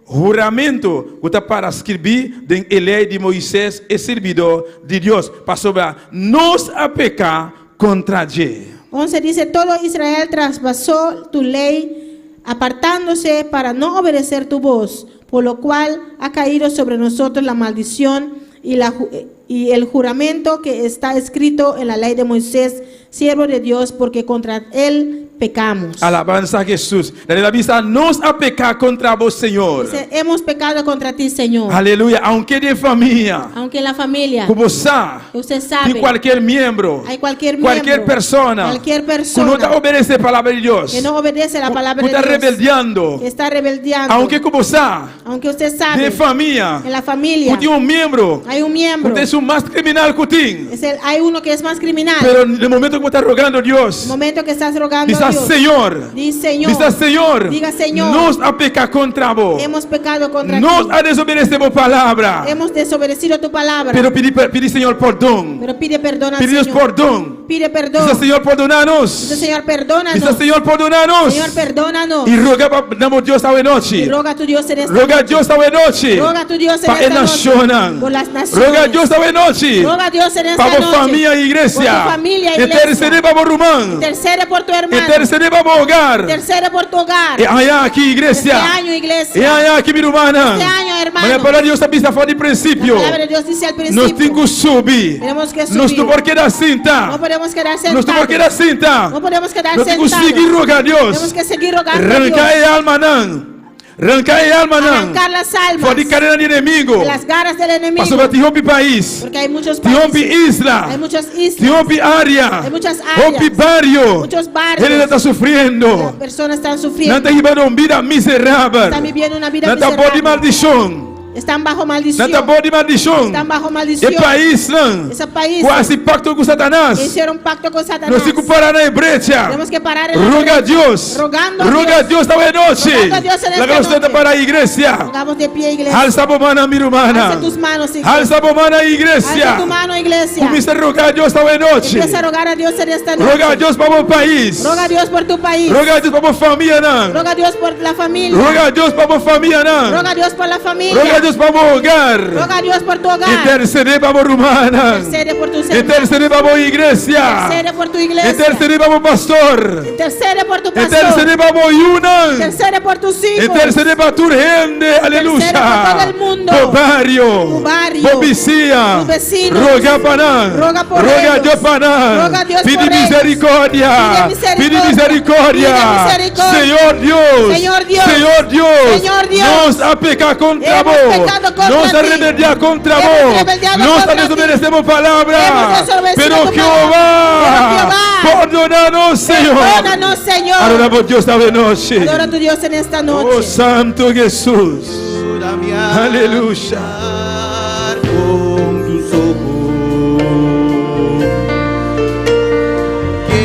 juramento que está para escrever em lei de Moisés e servidor de Deus, para sobre nós a pecar contra Dios. 11 dice, todo Israel traspasó tu ley, apartándose para no obedecer tu voz, por lo cual ha caído sobre nosotros la maldición y el juramento que está escrito en la ley de Moisés, siervo de Dios, porque contra él pecamos. Alabanza a Jesús. La Biblia dice, nos a pecar contra vos, Señor. Dice, hemos pecado contra ti, Señor. Aleluya. Aunque de familia, Aunque en la familia, como sabe, usted sabe, de cualquier miembro, hay cualquier persona, cualquier que no persona te obedece a la palabra de Dios, que no obedece la palabra que de está Dios, rebeldeando, que está rebeldeando, aunque como sabe, aunque usted sabe, de familia, en la familia que tiene un miembro, hay un miembro, que es un más criminal que tiene, hay uno que es más criminal. pero en el momento que está rogando a Dios, El momento que estás rogando dice a Dios, Señor, dice Señor, dice Señor, diga Señor, nos a pecar contra vos, hemos pecado contra nos ti, a desobedecer tu palabra, hemos desobedecido tu palabra, pero pide Señor perdón, pero pide perdón al pide Dios Señor, perdón, pide perdón, dice Señor perdonanos, dice Señor perdónanos, dice Señor perdonanos, Señor perdónanos, y roga para Dios esta y noche, roga a tu Dios en esta roga a noche, Dios esta noche, roga a tu Dios en para esta nación, noche, por las naciones, roga a Dios esta noche, roga a Dios en esta para noche, familia e iglesia, por tu familia e iglesia, interceder para Román, intercede por tu hermano, interceder para hogar, intercede por tu hogar, e allá aquí este iglesia, año iglesia, e allá aqui minha irmã, este año hermano, mas a palavra de Deus está pista fora de la princípio, palabra de Dios dice al nós principio, temos que subir, tenemos que nós subir, não podemos quedar no cinta, podemos quedar nós não podemos sentados, quedar cinta, no podemos quedar nós temos que sentados, seguir rogar a tenemos Deus, que seguir rogando a arrancar Dios, a alma não. Arrancar a alma não. arrancar las almas Fora de carreira de inimigo. de las garras del enemigo, Pastor, te rompe país. porque hay muchos Te rompe países, isla. hay muchas Te islas, rompe área. hay muchas áreas, Rompe barrio. muchos barrios, Ele está las sofrendo. personas están Não sufriendo, está vivendo uma vida miserável. están viviendo una vida Não está boa de miserable, maldição. Están bajo maldición. Nata boa de maldição. Están bajo E maldición. país não. Ese país Quase pacto com Satanás. hicieron pacto con Satanás. Nós temos que parar na brecha. Tenemos que parar en la Roga a brecha. Deus. Rogando a Roga a Deus esta noite. Rogando a Deus en esta La velocidade noche. para a igreja. Pongamos de pie, iglesia. Alça a mão, Alza mirumana. tus manos, iglesia. Alça a mão, Alza igreja. tu mano, iglesia. Começa a rogar a Deus esta noite. Empieza a rogar a Dios en esta noche. Roga a Deus para o país. Roga a Dios por tu país. Roga a Deus para a família, não. Roga a Dios por la familia. Roga a Deus para a família, não. Roga a Dios por la familia. Roga a Deus para o hogar. Roga a Dios por tu hogar. Interceder para a romana. Intercede por tus hermanos. Interceder para a igreja. Intercede por tu iglesia. Interceder para o pastor. Intercede por tu pastor. Interceder para o Yunan. Intercede por tus hijos. Interceder para tu gente. Aleluia. para todo el mundo. Por barrio. Tu barrio. Por vizinha. Tus vecinos. Roga para nós. Roga por Roga a ellos. Deus para nós. Roga a Dios Pide por ellos. misericórdia. Pide Pide misericórdia. Pide misericórdia. Senhor Deus. Señor Dios. Senhor Deus. Señor Dios. Nós a pecar contra Hemos vos. pecado contra Nós a ti. rebeldear contra Hemos vos. rebeldeado Nós contra a desobedecemos palavra. Hemos desobedecido Pero tu Jeová. palabra. Pero Perdona-nos, Senhor. Perdónanos, Señor. Adoramos Deus esta noite. Adora a tu Dios en esta Oh, noche. Santo Jesus. Ayúdame a Aleluya. mirar con tus ojos.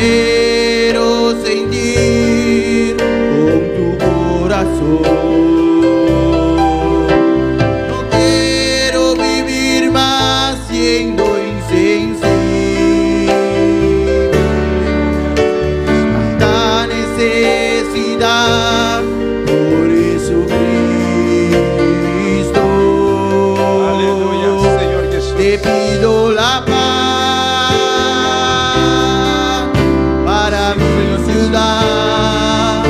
Quiero sentir con tu corazón. No quiero vivir más siendo insensible. Tanta necesidad, por eso Cristo. Aleluya, Señor Jesús. Te pido la paz para mi ciudad.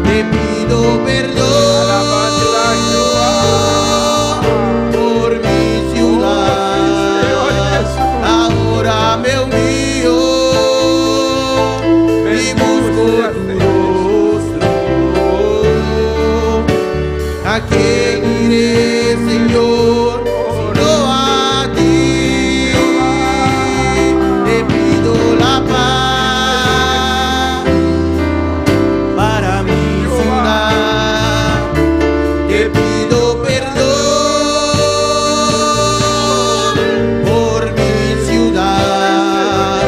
Te pido perdón por mi ciudad. Ahora me humillo y busco tu rostro. ¿A quién iré, Señor? Sino a ti. Te pido la paz para mi ciudad. Te pido perdón por mi ciudad.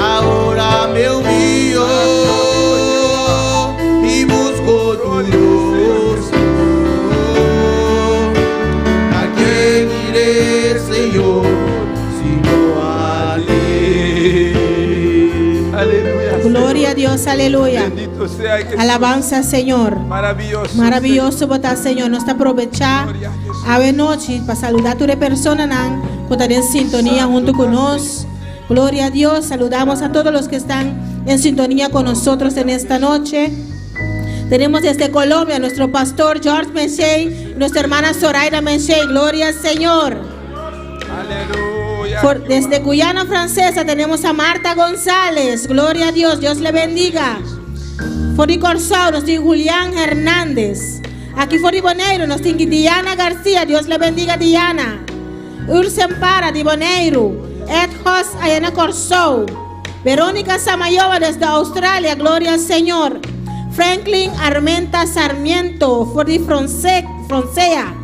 Ahora me humillo y busco tu rostro. ¿A quién iré, Señor, sino a ti? Aleluya. Gloria a Dios, aleluya. Bendito sea Jesús. Alabanza, Señor. Maravilloso. Maravilloso botar, Señor. Nos está aprovechar a ver noche para saludar a todas las personas que están en sintonía junto con nosotros. Gloria a Dios. Saludamos a todos los que están en sintonía con nosotros en esta noche. Tenemos desde Colombia nuestro pastor George Menchey, nuestra hermana Zoraida Menchey. Gloria al Señor. Aleluya. Desde Guyana Francesa tenemos a Marta González. Gloria a Dios. Dios le bendiga. Fori Corsao nos tiene Julián Hernández. Aquí Fori Boneiro nos tiene Diana García. Dios le bendiga, Diana. Ursen Para de Boneiro. Ed Hoss Ayana Corsao. Verónica Samayova desde Australia. Gloria al Señor. Franklin Armenta Sarmiento Fori Froncea.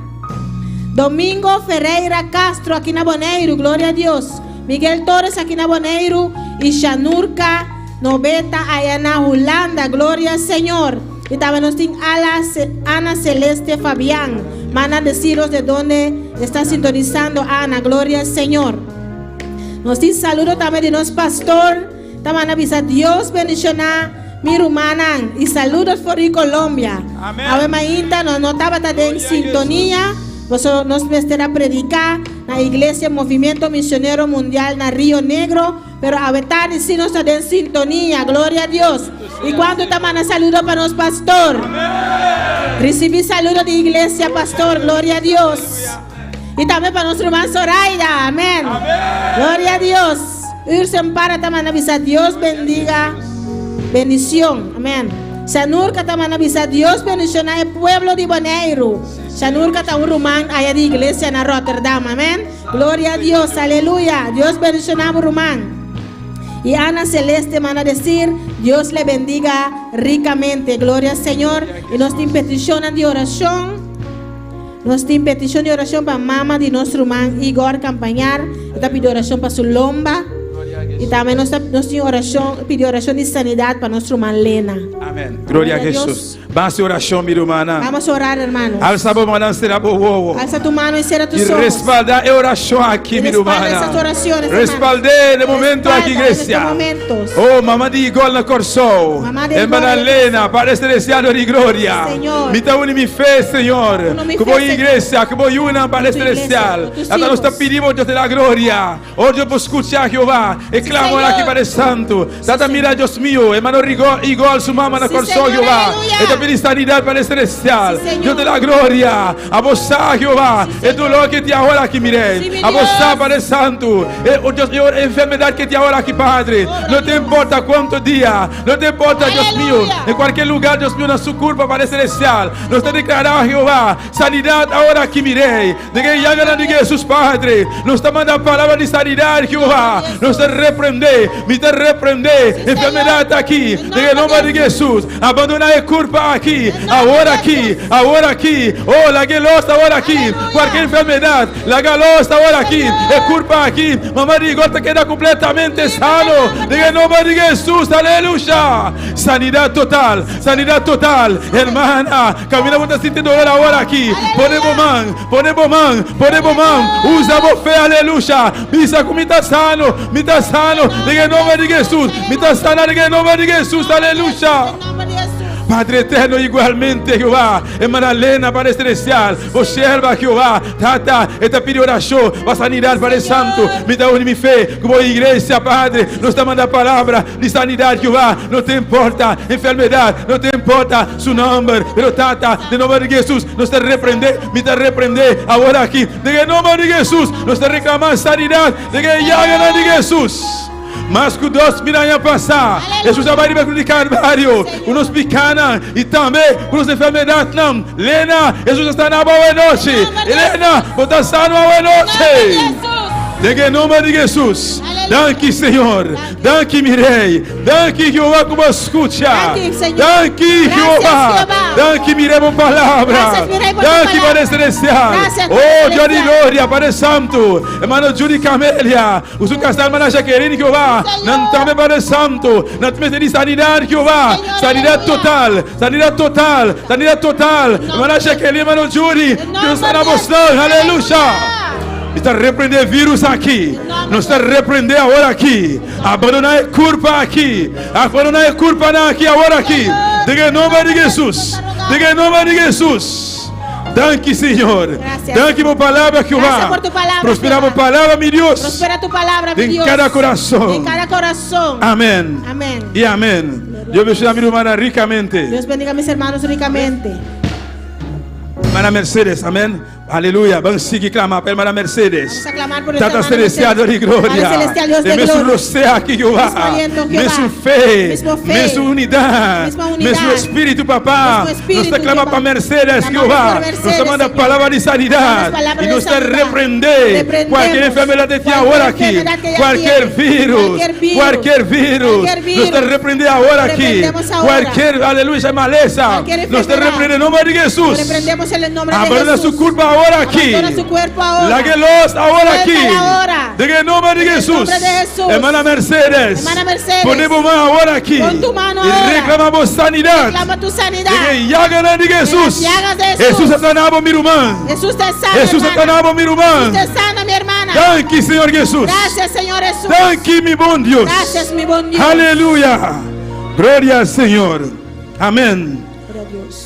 Domingo Ferreira Castro aquí en Boneiro. Gloria a Dios. Miguel Torres aquí en Boneiro. Y Shanurka Noveta Ayana Holanda. Gloria al Señor. Y también nos tiene Ana Celeste Fabián. Van a deciros de dónde está sintonizando Ana. Gloria al Señor. Nos tiene saludo también de nuestro pastor. También avisa Dios bendicionar mi rumanan. Y saludos por Colombia. Amén. A ver, Mainta, no estaba en sintonía. Vosotros nos estará predicar en la iglesia Movimiento Misionero Mundial en Río Negro. Pero a ver, si no está en sintonía. Gloria a Dios. Y cuando también saludo para nuestro pastor. Recibí saludos de iglesia, pastor. Gloria a Dios. Y también para nuestro hermano Zoraida. Amén. Gloria a Dios. Ursen Para también avisa. Dios bendiga. Bendición. Amén. Shanurka también avisa. Dios bendicionar el pueblo de Boneiro. Shanurka está un rumán allá de iglesia en Rotterdam. Amén. Gloria a Dios. Aleluya. Dios bendicionar rumán. Y Ana Celeste van a decir, Dios le bendiga ricamente. Gloria al Señor. Y nos peticionan de oración Nós temos petição de oração para a mama de nosso irmão Igor Campañar. Está pedindo oração para sua lomba. E também nós temos oração, pedir oração de sanidade para nossa irmã Lena. Amém. Glória a Jesus. Vamos a oração, minha irmã. Vamos orar, hermanos. Alça a mão, será boa. Alça tu mano e cierra tus E ojos. respalda a oração aqui, minha irmã. Respalde no momento aqui, igreja. Oh, mamãe de Igor na Corsol. Irmã Lena, Padre Celestial de glória. Me dá mi fé, Senhor. Como igreja, como una, Padre Celestial. Hasta nos pedimos Dios de la gloria. Oh, Dios, por escuchar Jehová. E clamo aqui, Padre Santo. Data mira, Dios mío. Hermano Igor, su mamá na Corsol, Jehová. Pedir sanidad para el celestial. Dios de la gloria. A vos, Jehová. Es dolor que te ahora aquí, mire. A vos, Padre Santo. Dios, enfermedad que te ahora aquí, Padre. No te importa cuántos días. No te importa, Dios mío. En cualquier lugar, Dios mío, no su culpa, Padre Celestial. Nos te declara, Jehová. Sanidad ahora aquí, mire. De que ya ganan de Jesús, Padre. Nos te manda palabra de sanidad, Jehová. Nos te reprende. Me te reprende. Enfermedad aquí. De que nombre de Jesús. Abandona el culpa aquí, ahora aquí, ahora aquí. Oh, la gelosa ahora aquí. Cualquier enfermedad, la galosa ahora aquí. Es culpa aquí. Mamá de Igor te queda completamente sano. En el nombre de Jesús, aleluya. Sanidad total, hermana. Caminamos sin dolor ahora aquí. Ponemos man. Usa vos fe, aleluya. Misa como está sano. En el nombre de Jesús. Me está sana en el nombre de Jesús, aleluya. Padre eterno, igualmente, Jehová, hermana Lena, Padre Celestial, observa, Jehová, trata esta pide oración, va a sanidad, Padre Santo, me da mi fe, como iglesia, Padre, nos está mandando palabra de sanidad, Jehová, no te importa enfermedad, no te importa su nombre, pero trata, de nombre de Jesús, nos te reprende, me te reprende, ahora aquí, de que nombre de Jesús, nos te reclama sanidad, de que llaga de Jesús. Mas que 2 mil anos passar, Jesus vai ir para o Calvário, unos picanas e também unos enfermedades não. Lena, Jesus está na boa noite. Helena, você está na boa noite. De nome de Jesus. Danke, Senhor. Danke, Mirei. Danke, Jehová, como escucha. Danke, Jehová. Danke, Mirei, por palavra. Danke, Padre Celestial. Oh, Dios de glória, Padre Santo. Hermano Judy Camélia. O seu casal, hermana Jaqueline, Jehová. Não também, Padre Santo. Não te metes de sanidade, Jehová. Sanidade total. Hermana Jaqueline, hermano Judy. Deus está na moção. Aleluia. Está repreender vírus aqui. Não está repreender agora aqui. Abandonar a culpa aqui. Abandonar a culpa aqui agora aqui. De nome de Jesus. De nome de Jesus. Danke, Senhor. Danke por palavra, Jehová. Prospera por palavra, mi Dios. Prospera tu palabra, mi Dios. En cada corazón. En cada corazón. Amén. Amén. Y amén. Dios bendiga a mi hermana ricamente. Dios bendiga a mis hermanos ricamente. Hermana Mercedes, amén. Aleluya, vamos a seguir clamando para hermana Mercedes. Vamos a clamar por Tata Celestial de gloria. Padre Celestial, Dios de me gloria. su rocea aquí, Jehová. Me su fe. Me su unidad. Me su espíritu, papá. Nos te clama para Mercedes, Jehová. Nos te manda palabra de sanidad. Y nos te reprende cualquier enfermedad que tiene ahora aquí. Cualquier virus. Nos te reprende ahora aquí. Cualquier, aleluya, maleza. Nos te reprende en nombre de Jesús. Reprendemos en el nombre de Abandona Jesús. su culpa ahora aquí. Su cuerpo ahora. Láguelos ahora aquí. Ahora. De el nombre de Jesús. Hermana Mercedes. Ponemos mano ahora aquí. Pon tu mano y ahora. reclamamos sanidad. Reclama tu sanidad. De que llagas de Jesús. Jesús está sanado, mi hermano. Jesús te sana. Jesús está sanado, mi hermano. Jesús te sana, mi hermana. Danke, Señor Jesús. Gracias, Señor Jesús. Danke, mi buen Dios. Gracias, mi buen Dios. Aleluya. Gloria al Señor. Amén.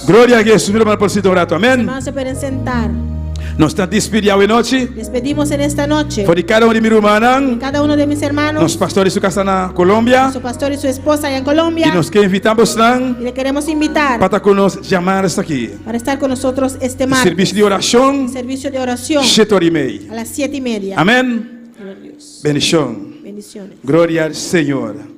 Gloria a Jesús. Mi hermano, por si orato. Amén. Hermanos, se pueden sentar. Nos estamos despidiendo hoy noche. Despedimos en esta noche. Por cada uno de mis hermanos. Cada uno de mis hermanos. Los pastores de su casa en Colombia. Su pastor y su esposa allá en Colombia. Y nos que invitamos y le queremos invitar para que nos llamar hasta aquí. Para estar con nosotros este martes. Servicio de oración. Servicio de oración. 7:30. A las 7:30. Amén. Bendición. Bendiciones. Gloria al Señor.